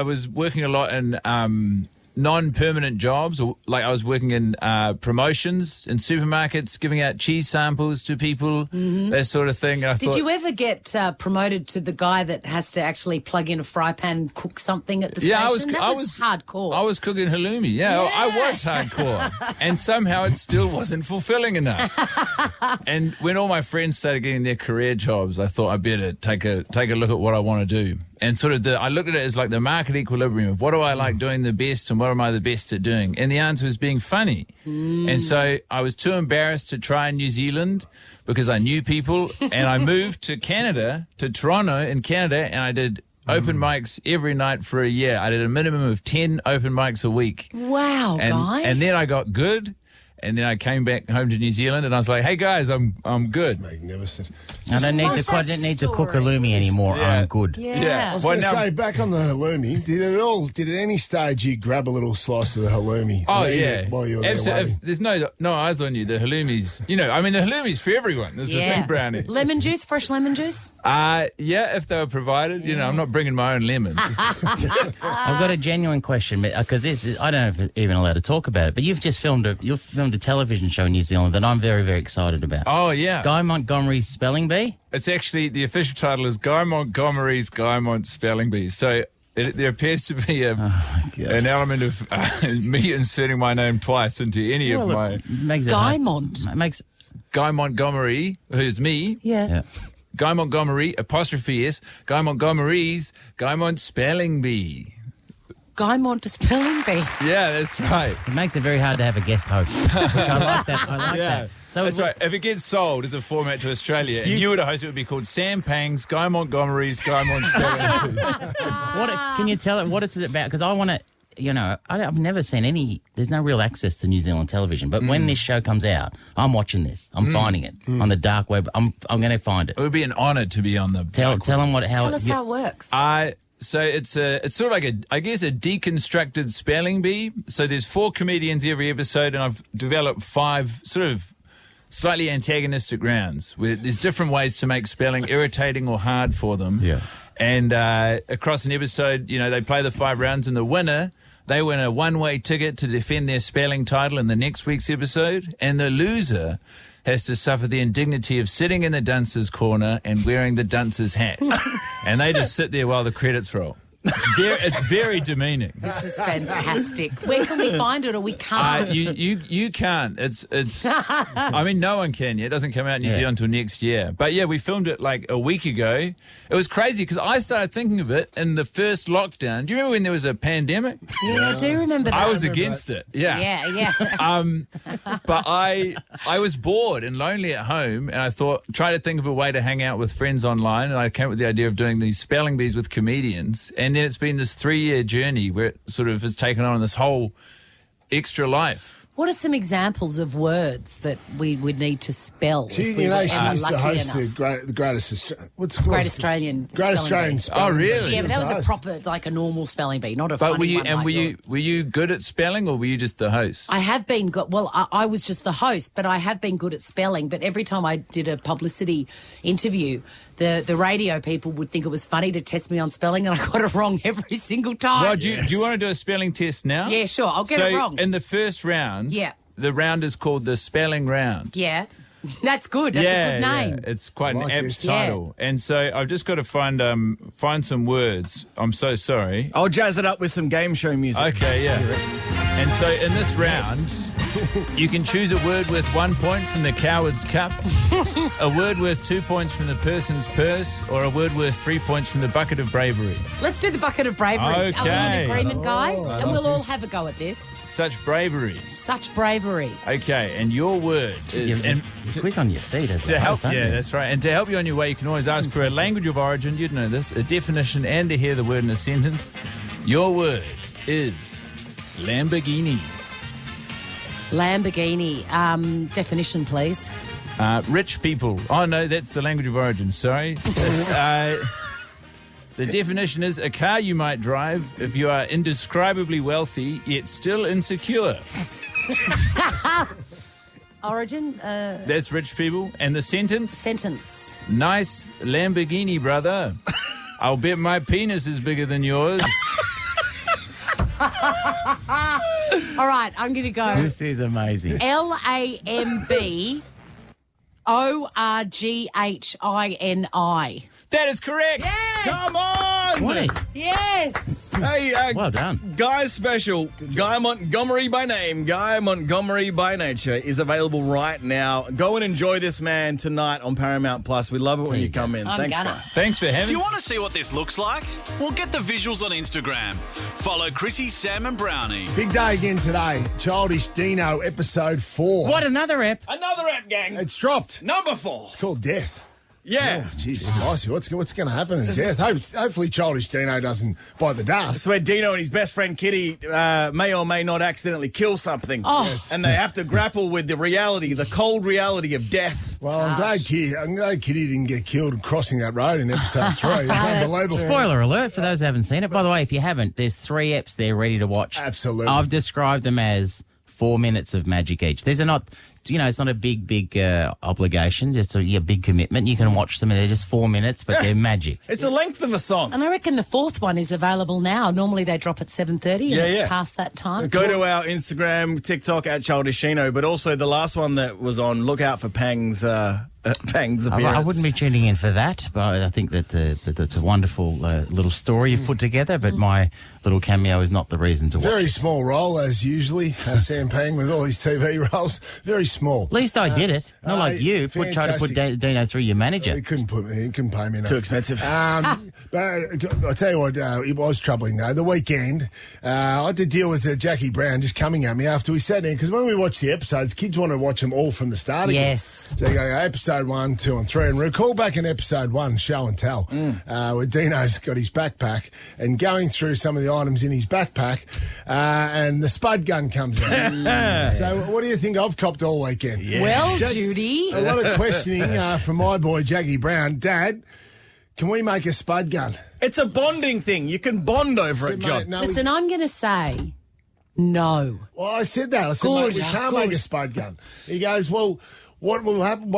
was working a lot in non-permanent jobs, or like I was working in promotions in supermarkets, giving out cheese samples to people, that sort of thing. And Did you ever get promoted to the guy that has to actually plug in a fry pan and cook something at the station? That was hardcore. I was cooking halloumi. Yeah, I was hardcore. And somehow it still wasn't fulfilling enough. And when all my friends started getting their career jobs, I thought I better take a look at what I want to do. And sort of I looked at it as like the market equilibrium of what do I like doing the best and what am I the best at doing? And the answer was being funny. And so I was too embarrassed to try New Zealand because I knew people, and I moved to Canada, to Toronto in Canada, and I did open mics every night for a year. I did a minimum of 10 open mics a week. Wow, guy. And then I got good. And then I came back home to New Zealand, and I was like, "Hey guys, I'm good." Magnificent. I don't need to cook halloumi anymore. I'm good. I was going to say, back on the halloumi, did at any stage you grab a little slice of the halloumi? Oh, and eat yeah. it while you were there Absolutely. waiting? If there's no eyes on you, the halloumi's, the halloumi's for everyone. There's the thing, Brownie. Lemon juice, fresh lemon juice? Yeah, if they were provided. I'm not bringing my own lemons. I've got a genuine question, because I don't know if you're even allowed to talk about it, but you've filmed a television show in New Zealand that I'm very, very excited about. Oh, yeah. Guy Montgomery's Spelling Bee? It's actually, the official title is Guy Montgomery's Guy Mont Spelling Bee. So there appears to be an element of me inserting my name twice into any of my... Guy Mont. Guy Montgomery, who's me. Yeah. Guy Montgomery, apostrophe S, Guy Montgomery's Guy Mont Spelling Bee. Guy Mont to Spelling Bee. Yeah, that's right. It makes it very hard to have a guest host, which I like that. I like that. So that's right. If it gets sold as a format to Australia, and you were to host, it would be called Sam Pang's Guy Montgomery's Guy Mont Spelling Bee. Can you tell it what it's about? Because I want to, I've never seen any. There's no real access to New Zealand television. But when this show comes out, I'm watching this. I'm finding it on the dark web. I'm going to find it. It would be an honour to be on the. Tell them Tell us how it works. So it's sort of like a deconstructed spelling bee. So there's 4 comedians every episode, and I've developed 5 sort of slightly antagonistic rounds where there's different ways to make spelling irritating or hard for them. Yeah. And across an episode, they play the 5 rounds, and the winner, they win a one-way ticket to defend their spelling title in the next week's episode, and the loser has to suffer the indignity of sitting in the dunce's corner and wearing the dunce's hat. And they just sit there while the credits roll. It's very demeaning. This is fantastic. Where can we find it, or we can't? You can't. It's. I mean, no one can yet. It doesn't come out in New Zealand until next year. But yeah, we filmed it like a week ago. It was crazy because I started thinking of it in the first lockdown. Do you remember when there was a pandemic? Yeah, I do remember that. I was against it. Yeah. Yeah. But I was bored and lonely at home, and I thought, try to think of a way to hang out with friends online, and I came up with the idea of doing these spelling bees with comedians. And then it's been this 3-year journey where it sort of has taken on this whole extra life. What are some examples of words that we would need to spell? She used to host the greatest Australian. Great Australian spelling. Oh, really? Yeah, but that was a proper, like a normal spelling bee, not a funny one. And were you good at spelling, or were you just the host? I have been good. Well, I was just the host, but I have been good at spelling. But every time I did a publicity interview, the radio people would think it was funny to test me on spelling, and I got it wrong every single time. Well, do you want to do a spelling test now? Yeah, sure. I'll get it wrong. In the first round, the round is called the spelling round. Yeah. That's good. That's a good name. Yeah. It's quite an apt title. And so I've just got to find some words. I'm so sorry. I'll jazz it up with some game show music. Okay, yeah. And so in this round, you can choose a word worth 1 point from the coward's cup, a word worth 2 points from the person's purse, or a word worth 3 points from the bucket of bravery. Let's do the bucket of bravery. Okay. Are we in agreement, guys? And we'll all have a go at this. Such bravery. Such bravery. Okay, and your word is... You're quick on your feet as to help. Yeah, that's right. And to help you on your way, you can always ask for a language of origin. You'd know this, a definition, and to hear the word in a sentence. Your word is Lamborghini. Lamborghini. Definition, please. Rich people. Oh, no, that's the language of origin. Sorry. The definition is a car you might drive if you are indescribably wealthy, yet still insecure. Origin? That's rich people. And the sentence? Sentence. Nice Lamborghini, brother. I'll bet my penis is bigger than yours. All right, I'm going to go. This is amazing. Lamborghini. That is correct. Yes. Come on. Yes. Hey, well done. Guy's special. Guy Montgomery by name. Guy Montgomery by nature is available right now. Go and enjoy this man tonight on Paramount Plus. We love it when you come in. Thanks, Guy. Thanks for having Do you want to see what this looks like? Well, get the visuals on Instagram. Follow Chrissie, Sam and Brownie. Big day again today. Childish Dino, episode 4. What, another ep? Another app, gang. It's dropped. Number 4. It's called Death. Yeah. Oh, geez, spicy. What's going to happen in Death? Hopefully Childish Dino doesn't bite the dust. That's where Dino and his best friend Kitty may or may not accidentally kill something. Oh. Yes. And they have to grapple with the reality, the cold reality of death. Well, I'm glad Kitty didn't get killed crossing that road in episode 3. It's unbelievable. Spoiler alert for those who haven't seen it. By the way, if you haven't, there's 3 eps there ready to watch. Absolutely. I've described them as 4 minutes of magic each. These are not, it's not a big obligation, just a big commitment. You can watch them and they're just 4 minutes, but they're magic. It's the length of a song. And I reckon the 4th one is available now. Normally they drop at 7:30 and it's past that time. Go to our Instagram, TikTok at Childishino, but also the last one that was on, look out for Pang's appearance. I wouldn't be tuning in for that, but I think that it's a wonderful little story you've put together, but my little cameo is not the reason to watch. Very small role, as usually. Sam Pang with all his TV roles. Very small. At least I did it. Not like you. Try to put Dino through your manager. He couldn't pay me enough. Too expensive. But I'll tell you what, it was troubling, though. The weekend, I had to deal with Jackie Brown just coming at me after we sat in, because when we watch the episodes, kids want to watch them all from the start again. Yes. So you go episode 1, 2 and 3, and recall back in episode 1, Show and Tell, where Dino's got his backpack and going through some of the items in his backpack, and the spud gun comes out. So what do you think I've copped all weekend? Yeah. Well, Judy. A lot of questioning from my boy Jackie Brown. Dad, can we make a spud gun? It's a bonding thing. You can bond over it, John. Listen, I'm going to say no. Well, I said that. I said, mate, we can't make a spud gun. He goes, well, what will happen?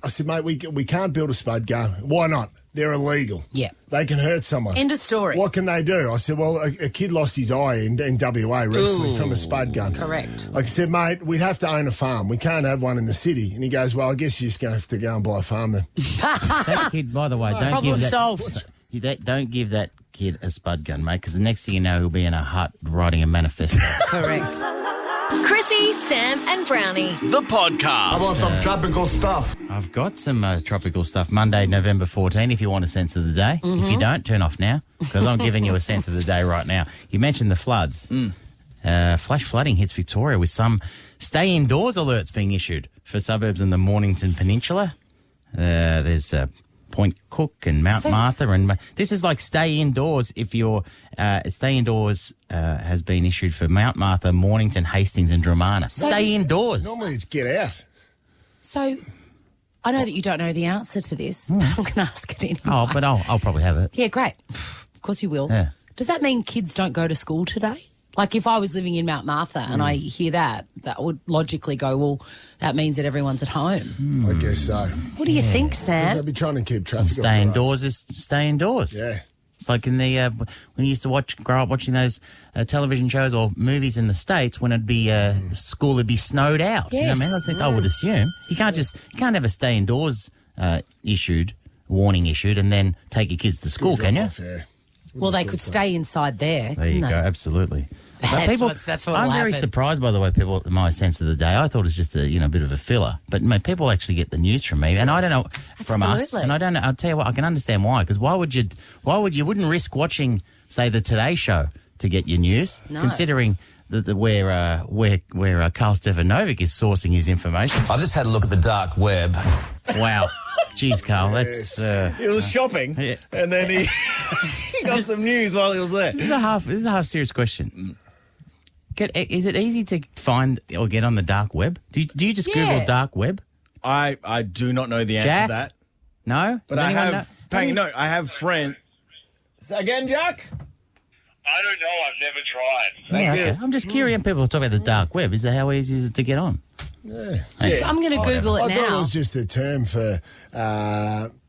I said, mate, we can't build a spud gun. Why not? They're illegal. Yeah. They can hurt someone. End of story. What can they do? I said, well, a kid lost his eye in WA recently from a spud gun. Correct. Like I said, mate, we'd have to own a farm. We can't have one in the city. And he goes, well, I guess you're just going to have to go and buy a farm then. That kid, by the way, don't give that kid a spud gun, mate, because the next thing you know, he'll be in a hut writing a manifesto. Correct. Chrissie, Sam and Brownie. The podcast. I want some tropical stuff. I've got some tropical stuff. Monday, November 14, if you want a sense of the day. If you don't, turn off now, because I'm giving you a sense of the day right now. You mentioned the floods. Flash flooding hits Victoria with some stay indoors alerts being issued for suburbs in the Mornington Peninsula. There's Point Cook and Mount Martha, and this is like stay indoors. If you're stay indoors has been issued for Mount Martha, Mornington, Hastings, and Dramana. Stay indoors. Normally it's get out. So I know that you don't know the answer to this, but I'm going to ask it anyway. Oh, but I'll probably have it. Yeah, great. Of course you will. Yeah. Does that mean kids don't go to school today? Like if I was living in Mount Martha and I hear that would logically go, well, that means that everyone's at home. I guess so. What do you think, Sam? They'll be trying to keep traffic. Stay indoors is stay indoors. Yeah. It's like in the when you used to grow up watching those television shows or movies in the States when it'd be school would be snowed out. Yes. You know what I mean? I think I would assume you can't have a stay indoors warning issued and then take your kids to school, can you? Well, they could stay inside there. There you go. Absolutely. That's what I'm very surprised, by the way, people. My sense of the day, I thought it's just a bit of a filler, but people actually get the news from me, and I don't know from us, and I don't know. I'll tell you what, I can understand why. Because why would you wouldn't risk watching, say, the Today Show to get your news, considering where Carl Stefanovic is sourcing his information. I've just had a look at the dark web. Wow. Jeez, Carl, that's... He was shopping, and then he got some news while he was there. This is a half serious question. Is it easy to find or get on the dark web? Do you just Google dark web? I do not know the answer Jack? to that. No? But I have friends. Again, Jack? I don't know. I've never tried. Yeah, okay. I'm just curious when people talk about the dark web. Is that how easy is it to get on? Yeah. I'm going to Google it now. I thought it was just a term for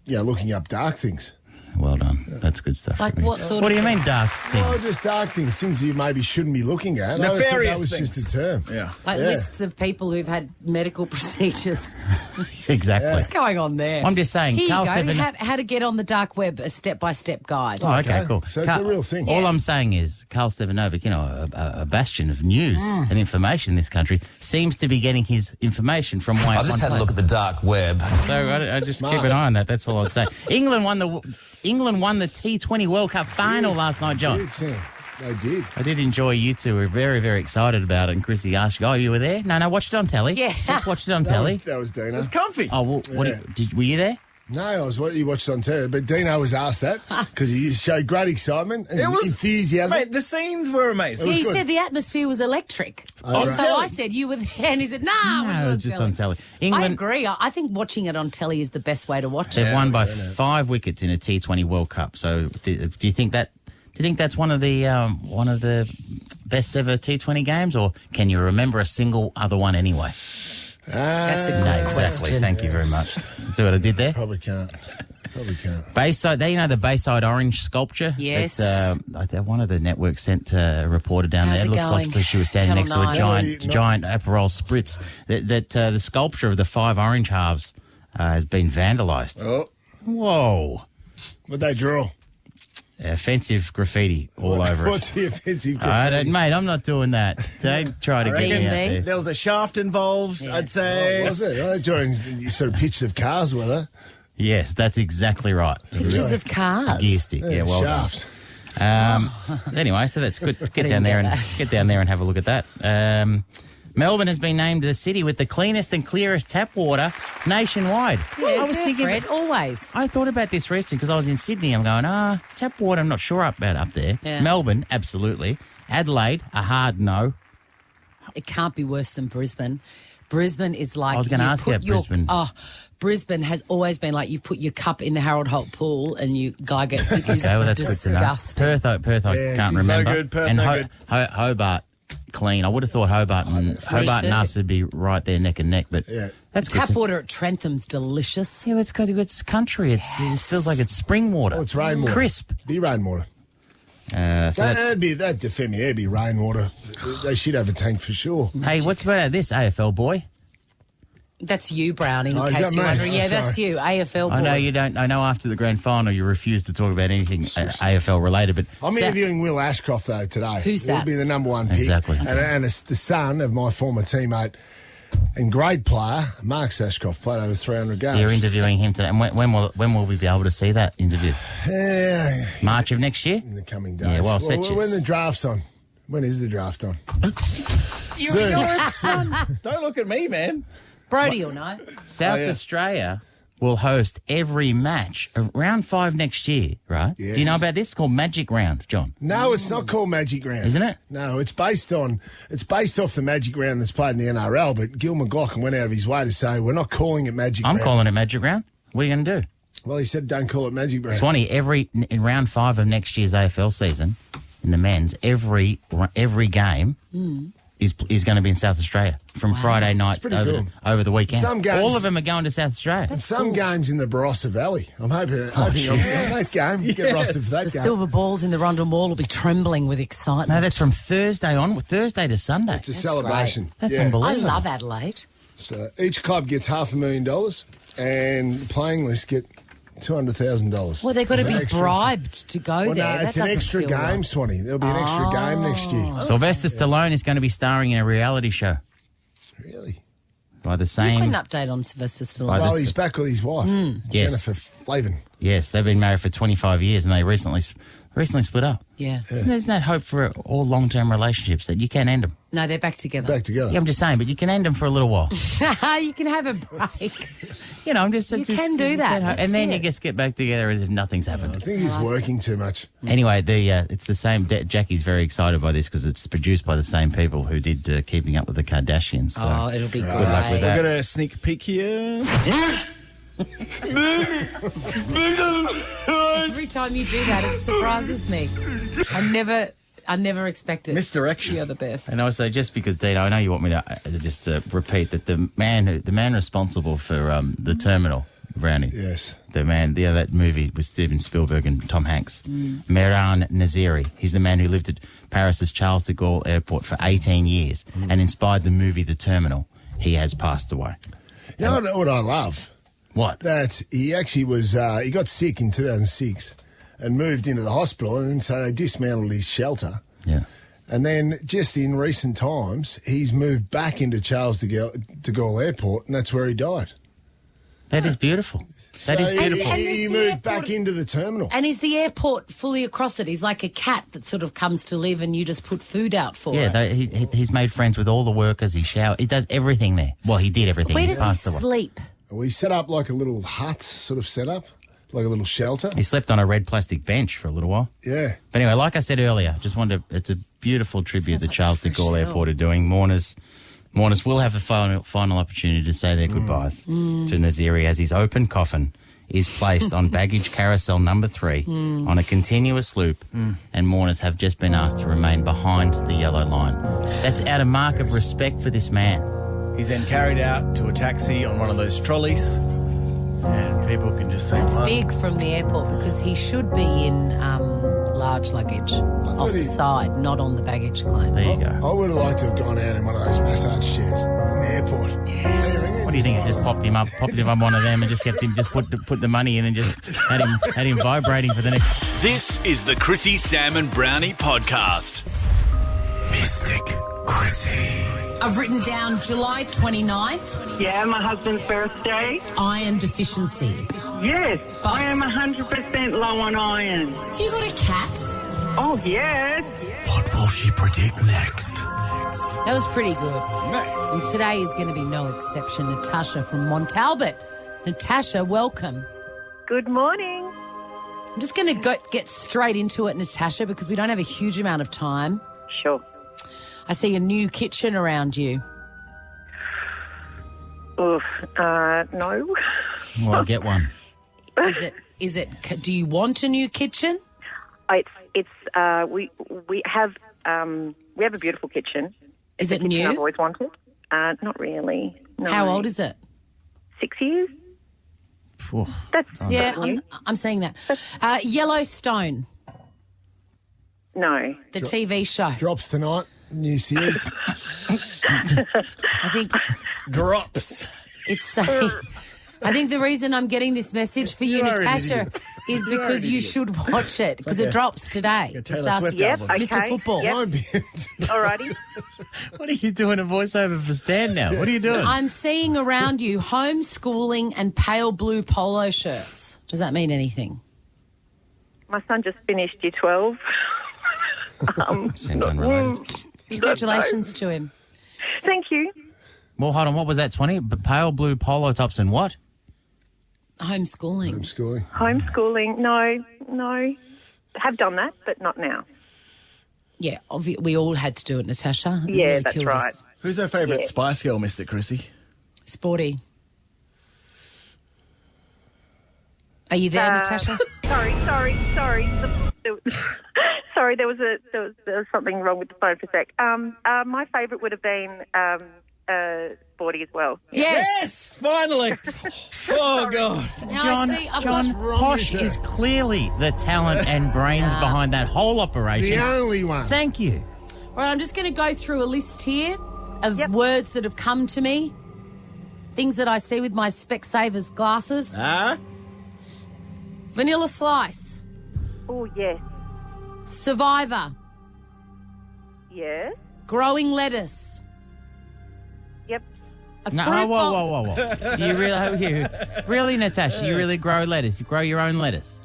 looking up dark things. Well done. That's good stuff. Like what sort What of do you mean things? dark things? Well, just dark things you maybe shouldn't be looking at. I think that was just a term. Yeah. Like lists of people who've had medical procedures. Exactly. What's going on there? I'm just saying. Here Carl you go. Steven- How to get on the dark web, a step-by-step guide. Oh, okay, cool. So it's a real thing. All I'm saying is Carl Stevanovic, a bastion of news and information in this country, seems to be getting his information from way I've just had a look at the dark web. So I just keep an eye on that. That's all I'd say. England won the T20 World Cup final last night, John. They did. I did enjoy you two. Were very, very excited about it. And Chrissie asked, you were there? No, watched it on telly. Yeah. Just watched it on telly. That was Dino. It was comfy. Oh, well, were you there? No, you watched it on telly, but Dino was asked that because he showed great excitement and enthusiasm. Mate, the scenes were amazing. He said the atmosphere was electric. Oh, So I said you were there, and he said, No, it was just on telly. I England, agree. I think watching it on telly is the best way to watch it. they've won by 5 wickets in a T20 World Cup. So do you think that's one of the best ever T20 games, or can you remember a single other one anyway? That's a good Exactly. question. Thank you very much. See what I did there? Probably can't. Bayside, the Bayside Orange sculpture. Yes. One of the networks sent a reporter down How's there. It it looks going? like she was standing Channel next to a 9. giant Aperol spritz. The sculpture of the 5 orange halves has been vandalised. Oh. Whoa. What'd they draw? Offensive graffiti all over it. What's the offensive graffiti? Mate, I'm not doing that. Don't try to get me out there. There was a shaft involved, I'd say. What was it? They drawing sort of pictures of cars, were they? Yes, that's exactly right. Pictures of cars. Gear stick, well shafts. done. Anyway, so that's good. Get down there and have a look at that. Melbourne has been named the city with the cleanest and clearest tap water nationwide. Yeah, I was thinking, Fred, always. I thought about this recently because I was in Sydney. I'm going, tap water, I'm not sure about up there. Yeah. Melbourne, absolutely. Adelaide, a hard no. It can't be worse than Brisbane. Brisbane is like... I was going to ask you about Brisbane. Brisbane has always been like you've put your cup in the Harold Holt pool and you gug it. It is Okay, well, that's disgusting. good to know. Perth, I can't remember. So good, Perth, and no good. Hobart, clean. I would have thought Hobart and us would be right there neck and neck, but that's good. Tap water at Trentham's delicious. Yeah, it's country. It feels like it's spring water. Oh, it's rainwater. Crisp. Be rainwater. That'd defend me. It'd be rainwater. They should have a tank for sure. Hey, what's about this AFL boy? That's you, Brownie, in Oh, is case that you're me? wondering. Oh, Yeah, that's sorry. you, AFL boy. I know you don't. I know after the grand final you refused to talk about anything AFL related, but I'm interviewing Will Ashcroft, though, today. Who's that? He'll be the number 1 pick. Exactly. And it's the son of my former teammate and great player, Mark Ashcroft, played over 300 games. you're interviewing him today. And when will we be able to see that interview? Yeah. March of next year? In the coming days. Yeah, well, when the draft's on. When is the draft on? Soon. Don't look at me, man. Brodie will know. South Australia will host every match of round 5 next year, right? Yes. Do you know about this? It's called Magic Round, John. No, it's not called Magic Round. Isn't it? No, it's based off the Magic Round that's played in the NRL, but Gil McLachlan went out of his way to say, we're not calling it Magic Round. I'm calling it Magic Round. What are you going to do? Well, he said, don't call it Magic Round. Swanee, in round 5 of next year's AFL season, in the men's, every game is going to be in South Australia from Friday night over the weekend. Some games, all of them are going to South Australia. Some games in the Barossa Valley. I'm hoping on that game. Get rostered for that The game. silver balls in the Rundle Mall will be trembling with excitement. No, that's from Thursday to Sunday. It's a celebration. That's I unbelievable. love Adelaide. So each club gets $500,000 and the playing list get $200,000. Well, they've got to be Extra. bribed to go Well, there. no, it's an extra game, Swanee. There'll be an extra game next year. Sylvester Stallone is going to be starring in a reality show. Really? By the You same... got an update on Sylvester Stallone. Well, he's back with his wife, Yes. Jennifer Flavin. Yes, they've been married for 25 years and they recently split up. Yeah. Isn't that hope for all long-term relationships that you can end them? No, they're back together. Back together. Yeah, I'm just saying, but you can end them for a little while. You can have a break. You know, I'm just... You can do that. And then you just get back together as if nothing's happened. I think he's working too much. Anyway, it's the same... Jackie's very excited by this because it's produced by the same people who did Keeping Up with the Kardashians. So Oh, it'll be good great. luck with We've that. got a sneak peek here. Every time you do that, it surprises me. I never expect it. Misdirection. You're the best. And also, just because, Dino, I know you want me to just repeat that the man responsible for the terminal Brownie. Yes. The man, that movie with Steven Spielberg and Tom Hanks. Mehran Naziri. He's the man who lived at Paris's Charles de Gaulle Airport for 18 years and inspired the movie The Terminal. He has passed away. You know what I love? What? That he actually was, he got sick in 2006 and moved into the hospital, and so they dismantled his shelter. Yeah. And then just in recent times, he's moved back into Charles de Gaulle Airport, and that's where he died. That is beautiful. That is beautiful. And He moved back into the terminal. And is the airport fully across it? He's like a cat that sort of comes to live and you just put food out for it. Yeah, he's made friends with all the workers. He does everything there. Well, he did everything. Where does he passed away. sleep? We set up like a little hut sort of setup, like a little shelter. He slept on a red plastic bench for a little while. Yeah. But anyway, like I said earlier, it's a beautiful tribute that Charles de Gaulle Airport are doing. Mourners will have the final opportunity to say their goodbyes to Naziri as his open coffin is placed on baggage carousel number 3 on a continuous loop, and mourners have just been asked to remain behind the yellow line. That's out of mark of respect for this man. He's then carried out to a taxi on one of those trolleys, and people can just say, That's big from the airport because he should be in large luggage off the side, not on the baggage claim. There you go. I would have liked to have gone out in one of those massage chairs in the airport. Yes. What do you think? It just popped him up one of them and just kept him, just put the money in and just had him vibrating for the next. This is the Chrissie, Sam and Brownie podcast. Mystic Chrissie. I've written down July 29th. Yeah, my husband's birthday. Iron deficiency. Yes, I am 100% low on iron. Have you got a cat? Oh, yes. What will she predict next? That was pretty good. And today is going to be no exception. Natasha from Montalbert. Natasha, welcome. Good morning. I'm just going to get straight into it, Natasha, because we don't have a huge amount of time. Sure. I see a new kitchen around you. Oof, no. Well, I'll get one. Is it, do you want a new kitchen? We have a beautiful kitchen. Is it new? new? I've always wanted. Not really. No. How old is it? 6 years. Oof. I'm saying that. Yellowstone. No. The TV show. Drops tonight. New series. I think drops. It's saying. I think the reason I'm getting this message for you, Natasha, is because you should watch it because it drops today. It starts with Mr. Football. Yep. Alrighty. What are you doing a voiceover for Stan now? What are you doing? I'm seeing around you homeschooling and pale blue polo shirts. Does that mean anything? My son just finished year 12. Seems unrelated. Congratulations to him. Thank you. Well, hold on. What was that, 20? Pale blue polo tops and what? Homeschooling. Homeschooling. No. Have done that, but not now. Yeah, we all had to do it, Natasha. It Yeah, really that's killed right. us. Who's our favourite Spice Girl, Mr. Chrissie? Sporty. Are you there, Natasha? Sorry. Sorry, there was something wrong with the phone for a sec. My favourite would have been Sporty as well. Yes, finally. Oh, God. Now John Posh is clearly the talent and brains behind that whole operation. The only one. Thank you. All right, I'm just going to go through a list here of words that have come to me, things that I see with my Specsavers glasses. Vanilla slice. Oh, yes. Survivor. Yes. Growing lettuce. Yep. Whoa. You really, Natasha, you really grow lettuce? You grow your own lettuce?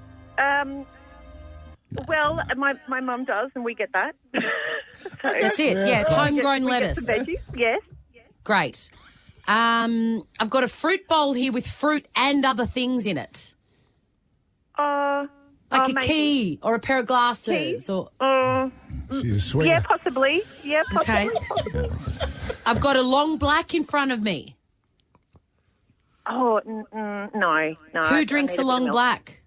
Well, my mum does, and we get that. That's it. Yeah, it's homegrown lettuce. We get the veggies, yes. Great. I've got a fruit bowl here with fruit and other things in it. Like a key or a pair of glasses or. She's a swinger. Yeah, possibly. Okay. I've got a long black in front of me. Oh, no. Who drinks a long black?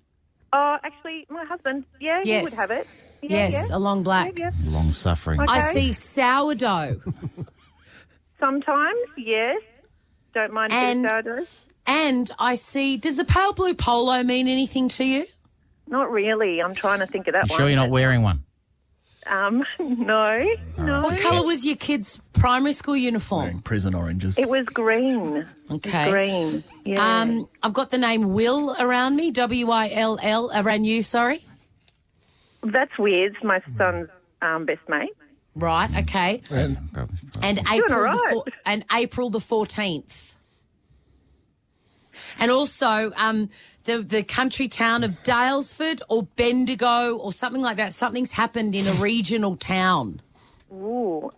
Oh, actually, my husband. Yeah, he would have it. Yes, a long black. Yeah. Long suffering. Okay. I see sourdough. Sometimes, yes. Don't mind a bit of sourdough. And I see, does the pale blue polo mean anything to you? Not really. I'm trying to think of that You one. sure you're not wearing one? No. What colour was your kid's primary school uniform? Prison oranges. It was green. Okay. Green. Yeah. I've got the name Will around me, W-I-L-L, around you, sorry. That's weird. It's my son's best mate. Right, okay. And Doing all right. April the 14th. And also the country town of Dalesford or Bendigo or something like that. Something's happened in a regional town. Ooh.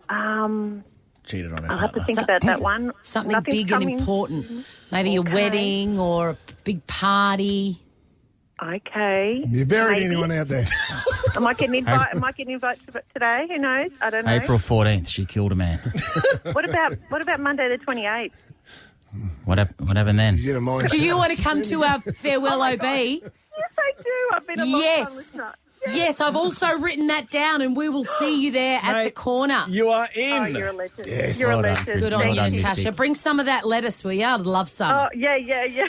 Cheated on her I'll have to partner. think about that one. Something Nothing's big coming. and important. Maybe a wedding or a big party. Okay. You buried Maybe. anyone out there? I might get an invite. I might get an invite today. Who knows? I don't know. April 14th, she killed a man. What about Monday the 28th? What happened then? He's in a mine. Do you want to come to our farewell OB? Yes, I do. I've been a long time listener. Yes, I've also written that down, and we will see you there at the corner. You are in. Oh, you're a legend. Yes. You're a Well done. legend. Good on Thank you, done, Natasha. Stick. Bring some of that lettuce, will you? I'd love some. Oh, yeah.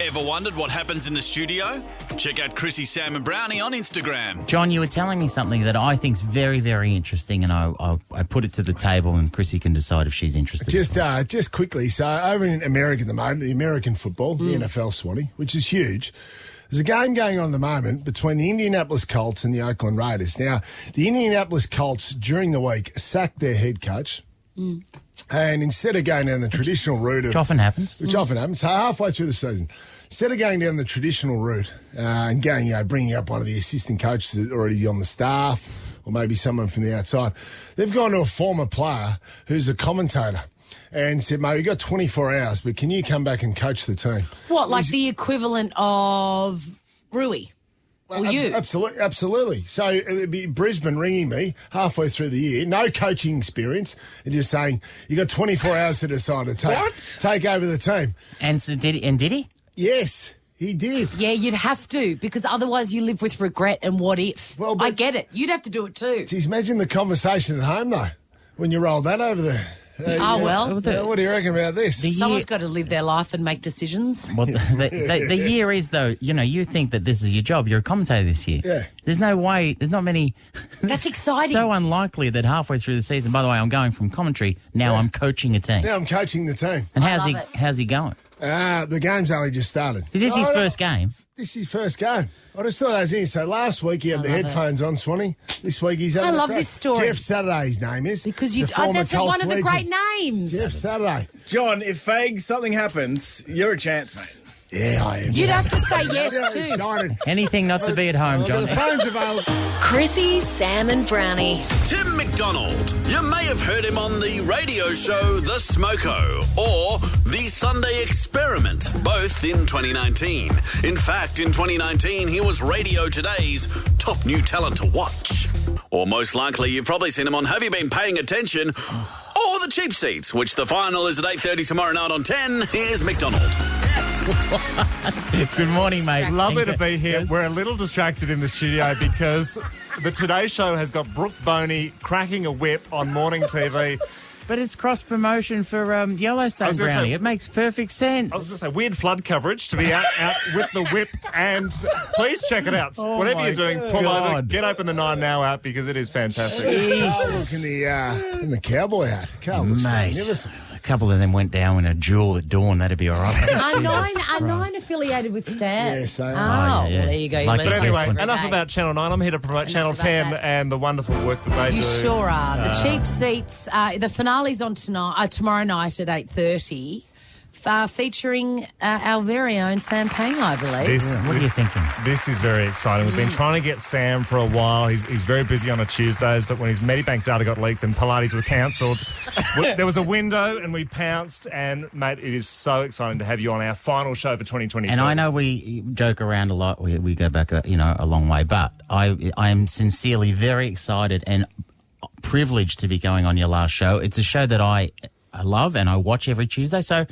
Ever wondered what happens in the studio? Check out Chrissie, Sam and Brownie on Instagram. John, you were telling me something that I think's very, very interesting, and I put it to the table, and Chrissy can decide if she's interested. Just quickly, so over in America at the moment, the American football, the NFL, Swanee, which is huge. There's a game going on at the moment between the Indianapolis Colts and the Oakland Raiders. Now, the Indianapolis Colts, during the week, sacked their head coach. And instead of going down the traditional route of... Which often happens. So halfway through the season, instead of going down the traditional route and going, bringing up one of the assistant coaches that are already on the staff or maybe someone from the outside, they've gone to a former player who's a commentator and said, mate, we've got 24 hours, but can you come back and coach the team? What, like the equivalent of Rui? Or you? Absolutely. So it'd be Brisbane ringing me halfway through the year, no coaching experience, and just saying, you got 24 hours to decide to take over the team. And so did he? Yes. He did. Yeah, you'd have to, because otherwise you live with regret and what if. Well, I get it. You'd have to do it too. Geez, imagine the conversation at home, though, when you roll that over there. What do you reckon about this? Someone's got to live their life and make decisions. Well, the year is, though, you think that this is your job. You're a commentator this year. Yeah. There's no way, there's not many. That's exciting. So unlikely that halfway through the season, by the way, I'm going from commentary, now I'm coaching a team. Now I'm coaching the team. And how's he going? The game's only just started. Is this his first game? This is his first game. I just thought I was in. So last week he had the headphones on, Swanee. This week he's I love this story. Jeff Saturday, his name is. Because that's one of the great names. Jeff Saturday. John, if Fags something happens, you're a chance, mate. Yeah, I am. You'd have to say yes too. Excited. Anything not to be at home, John. The phone's available. Chrissie, Sam and Brownie. Tim McDonald. You may have heard him on the radio show The Smoko or The Sunday Experiment, both in 2019. In fact, in 2019, he was Radio Today's top new talent to watch. Or most likely, you've probably seen him on Have You Been Paying Attention? Or The Cheap Seats, which the final is at 8:30 tomorrow night on 10. Here's McDonald. Good morning, mate. Lovely to be here. We're a little distracted in the studio because the Today Show has got Brooke Boney cracking a whip on morning TV. But it's cross promotion for Yellowstone, Brownie. It makes perfect sense. I was going to say, weird flood coverage to be out with the whip. And please check it out. Oh Whatever my you're doing, pull over, God. get open the 9 Now app because it is fantastic. Look in the cowboy hat. Carl looks Mate, magnificent. a couple of them went down in a duel at dawn. That'd be all right. Are nine affiliated with Stan? Yes, they Oh, are. yeah. well, there you go. Like But anyway, Every enough day. about Channel 9. I'm here to promote Channel about 10 that. and the wonderful work that they You do. sure are. The Cheap Seats, the finale's on tomorrow night at 8:30, featuring our very own Sam Pang, I believe. What are you thinking? This is very exciting. We've been trying to get Sam for a while. He's very busy on a Tuesdays, but when his Medibank data got leaked and Pilates were cancelled, there was a window and we pounced. And, mate, it is so exciting to have you on our final show for 2022. And I know we joke around a lot. We go back, a long way. But I am sincerely very excited and privileged to be going on your last show. It's a show that I love and I watch every Tuesday. So,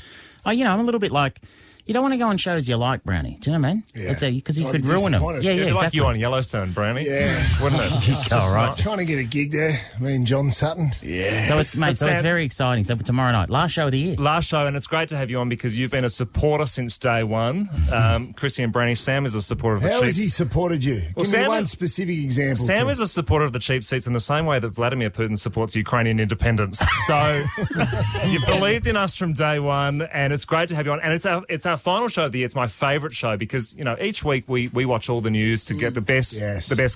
I'm a little bit like, You don't want to go on shows you like, Brownie. Do you know what I mean? Yeah. Because you I'd could be ruin them. disappointed. Yeah, It'd be like exactly. you on Yellowstone, Brownie. Yeah. Wouldn't it? It's all right. Trying to get a gig there, me and John Sutton. Yeah. So it's very exciting. So tomorrow night, last show of the year. Last show, and it's great to have you on because you've been a supporter since day one. Chrissie and Brownie. Sam is a supporter of the How cheap. has he supported you? Well, Give me Sam one is- specific example. Sam Tim. is a supporter of the cheap seats in the same way that Vladimir Putin supports Ukrainian independence. So you believed in us from day one, and it's great to have you on. And it's our final show of the year. It's my favourite show because each week we watch all the news to get the best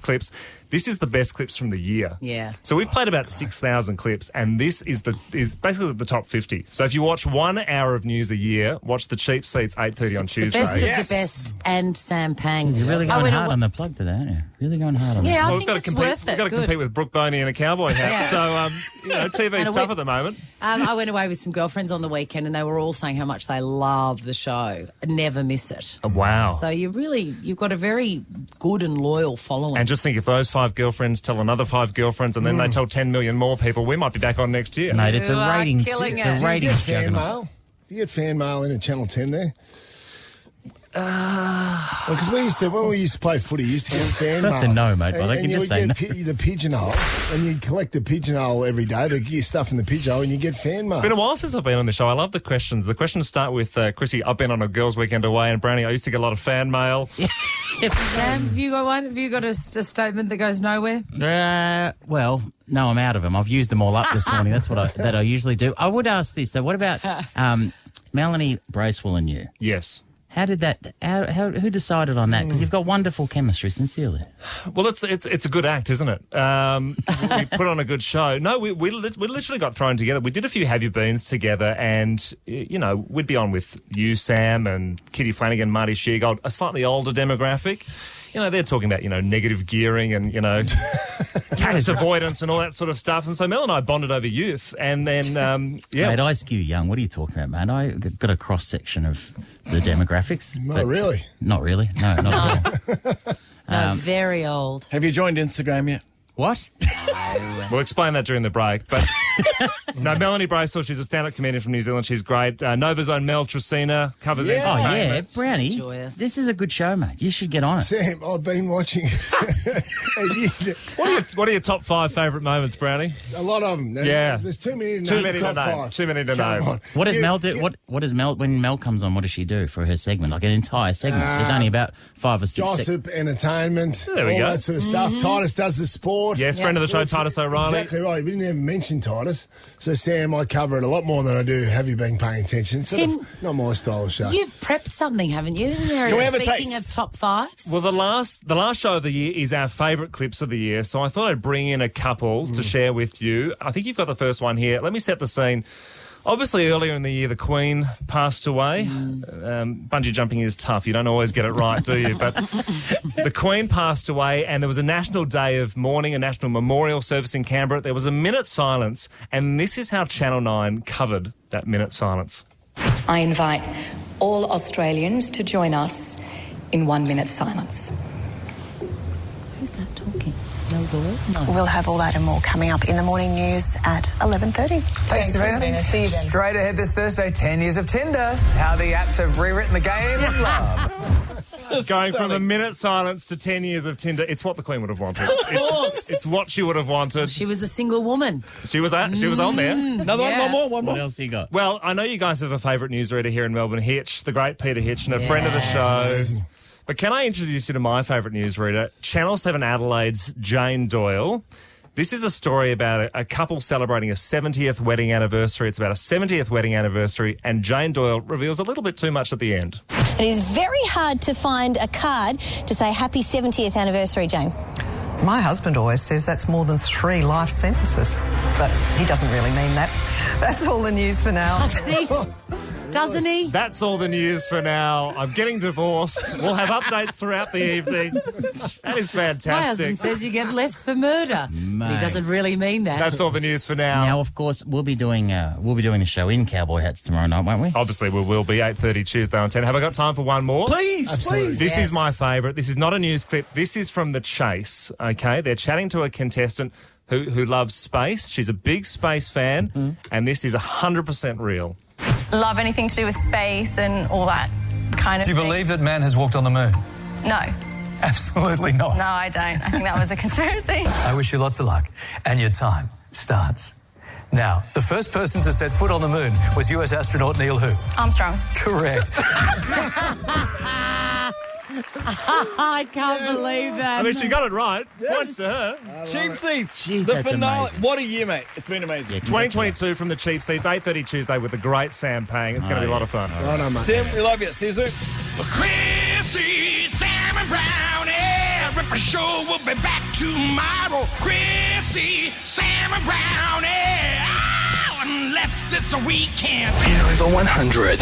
clips. This is the best clips from the year. Yeah. So we've played about 6,000 clips, and this is basically the top 50. So if you watch 1 hour of news a year, watch the cheap seats 8:30 on Tuesday. The best of the best and Sam Pang. You're really going hard on the plug today, aren't you? Really going hard on that. Yeah, I Well, think it's worth We've it. got to Good. compete with Brooke Boney in a cowboy hat. Yeah. So, TV's And a tough whip. at the moment. I went away with some girlfriends on the weekend and they were all saying how much they love the show. Never miss it. Oh, wow. So you've got a very good and loyal following. And just think, if those 5 girlfriends tell another 5 girlfriends and then they tell 10 million more people, we might be back on next year. Mate, it's You a are ratings. killing It's it. a Do you ratings fan juggernaut. mail? Do you get fan mail in at Channel 10 there? Because when we used to play footy, you used to get fan mail. That's a no, mate, but I can you just would say get no. the pigeonhole, and you'd collect the pigeonhole every day. They get your stuff in the pigeonhole, and you get fan mail. It's been a while since I've been on the show. I love the questions. The questions start with Chrissie, I've been on a girls' weekend away, and Brownie, I used to get a lot of fan mail. Sam, have you got one? Have you got a statement that goes nowhere? Well, no, I'm out of them. I've used them all up this morning. That's what I usually do. I would ask this though. What about Melanie Bracewell and you? Yes. How did that? Who decided on that? Because you've got wonderful chemistry, sincerely. Well, it's a good act, isn't it? We put on a good show. No, we literally got thrown together. We did a few Have You Beens together, and we'd be on with you, Sam, and Kitty Flanagan, Marty Sheargold, a slightly older demographic. They're talking about, negative gearing and, tax avoidance and all that sort of stuff. And so Mel and I bonded over youth. And then, Mate, I skew young. What are you talking about, man? I got a cross-section of the demographics. Not really. Not really. No, not at all. No, very old. Have you joined Instagram yet? What? We'll explain that during the break. But no, Melanie Bracewell, she's a stand-up comedian from New Zealand. She's great. Nova's own Mel Tracina covers entertainment. Oh, yeah, Brownie. Joyous. This is a good show, mate. You should get on it. Sam, I've been watching. What are your top 5 favourite moments, Brownie? A lot of them. Yeah. There's too many to Too name. many to Top name. 5. Too many to Come name. on. What does You- Mel do? What does Mel, when Mel comes on, what does she do for her segment? Like an entire segment. There's only about 5 or 6 Gossip, entertainment, There we all go. that sort of stuff. Titus does the sport. Yes, friend of the show, Titus O'Reilly. Exactly right. We didn't even mention Titus. So, Sam, I cover it a lot more than I do. Have you been paying attention? Tim, not my style of show. You've prepped something, haven't you? Can we have a Speaking taste? of top 5s. Well, the last show of the year is our favourite clips of the year, so I thought I'd bring in a couple to share with you. I think you've got the first one here. Let me set the scene. Obviously, earlier in the year, the Queen passed away. Bungee jumping is tough. You don't always get it right, do you? But the Queen passed away, and there was a national day of mourning, a national memorial service in Canberra. There was a minute's silence, and this is how Channel 9 covered that minute's silence. I invite all Australians to join us in 1 minute's silence. Who's that talking? Mel Doyle? No. We'll have all that and more coming up in the morning news at 11:30. Thanks, Davina. See you then. Straight ahead this Thursday, 10 years of Tinder. How the apps have rewritten the game of love. Going from a minute silence to 10 years of Tinder, it's what the Queen would have wanted. course. It's what she would have wanted. She was a single woman. She was on there. Another one more. What else you got? Well, I know you guys have a favourite newsreader here in Melbourne, Hitch, the great Peter Hitch, and a friend of the show. But can I introduce you to my favourite newsreader, Channel 7 Adelaide's Jane Doyle. This is a story about a couple celebrating a 70th wedding anniversary. It's about a 70th wedding anniversary, and Jane Doyle reveals a little bit too much at the end. It is very hard to find a card to say happy 70th anniversary, Jane. My husband always says that's more than 3 life sentences, but he doesn't really mean that. That's all the news for now. Doesn't he? That's all the news for now. I'm getting divorced. We'll have updates throughout the evening. That is fantastic. My husband says you get less for murder. But he doesn't really mean that. That's all the news for now. Now, of course, we'll be doing the show in cowboy hats tomorrow night, won't we? Obviously, we will be 8:30 Tuesday on 10. Have I got time for one more? Please, Absolutely. please. This is my favourite. This is not a news clip. This is from The Chase, okay? They're chatting to a contestant who loves space. She's a big space fan, and this is 100% real. Love anything to do with space and all that kind of Do you thing. believe that man has walked on the moon? No. Absolutely not. No, I don't. I think that was a conspiracy. I wish you lots of luck. And your time starts now. The first person to set foot on the moon was US astronaut Neil who? Armstrong. Correct. I can't believe that. I mean, she got it right. Points to her. Cheap Seats. Jeez, the that's finale. amazing. What a year, mate. It's been amazing. 2022 from the Cheap Seats, 8:30 Tuesday with the great Sam Pang. It's going to be a lot of fun. Right on, mate. Tim, we love you. See you soon. Chrissie, Sam and Brownie. Ripper Show will be back tomorrow. Chrissie, Sam and Brownie. Oh, unless it's a weekend. Over 100.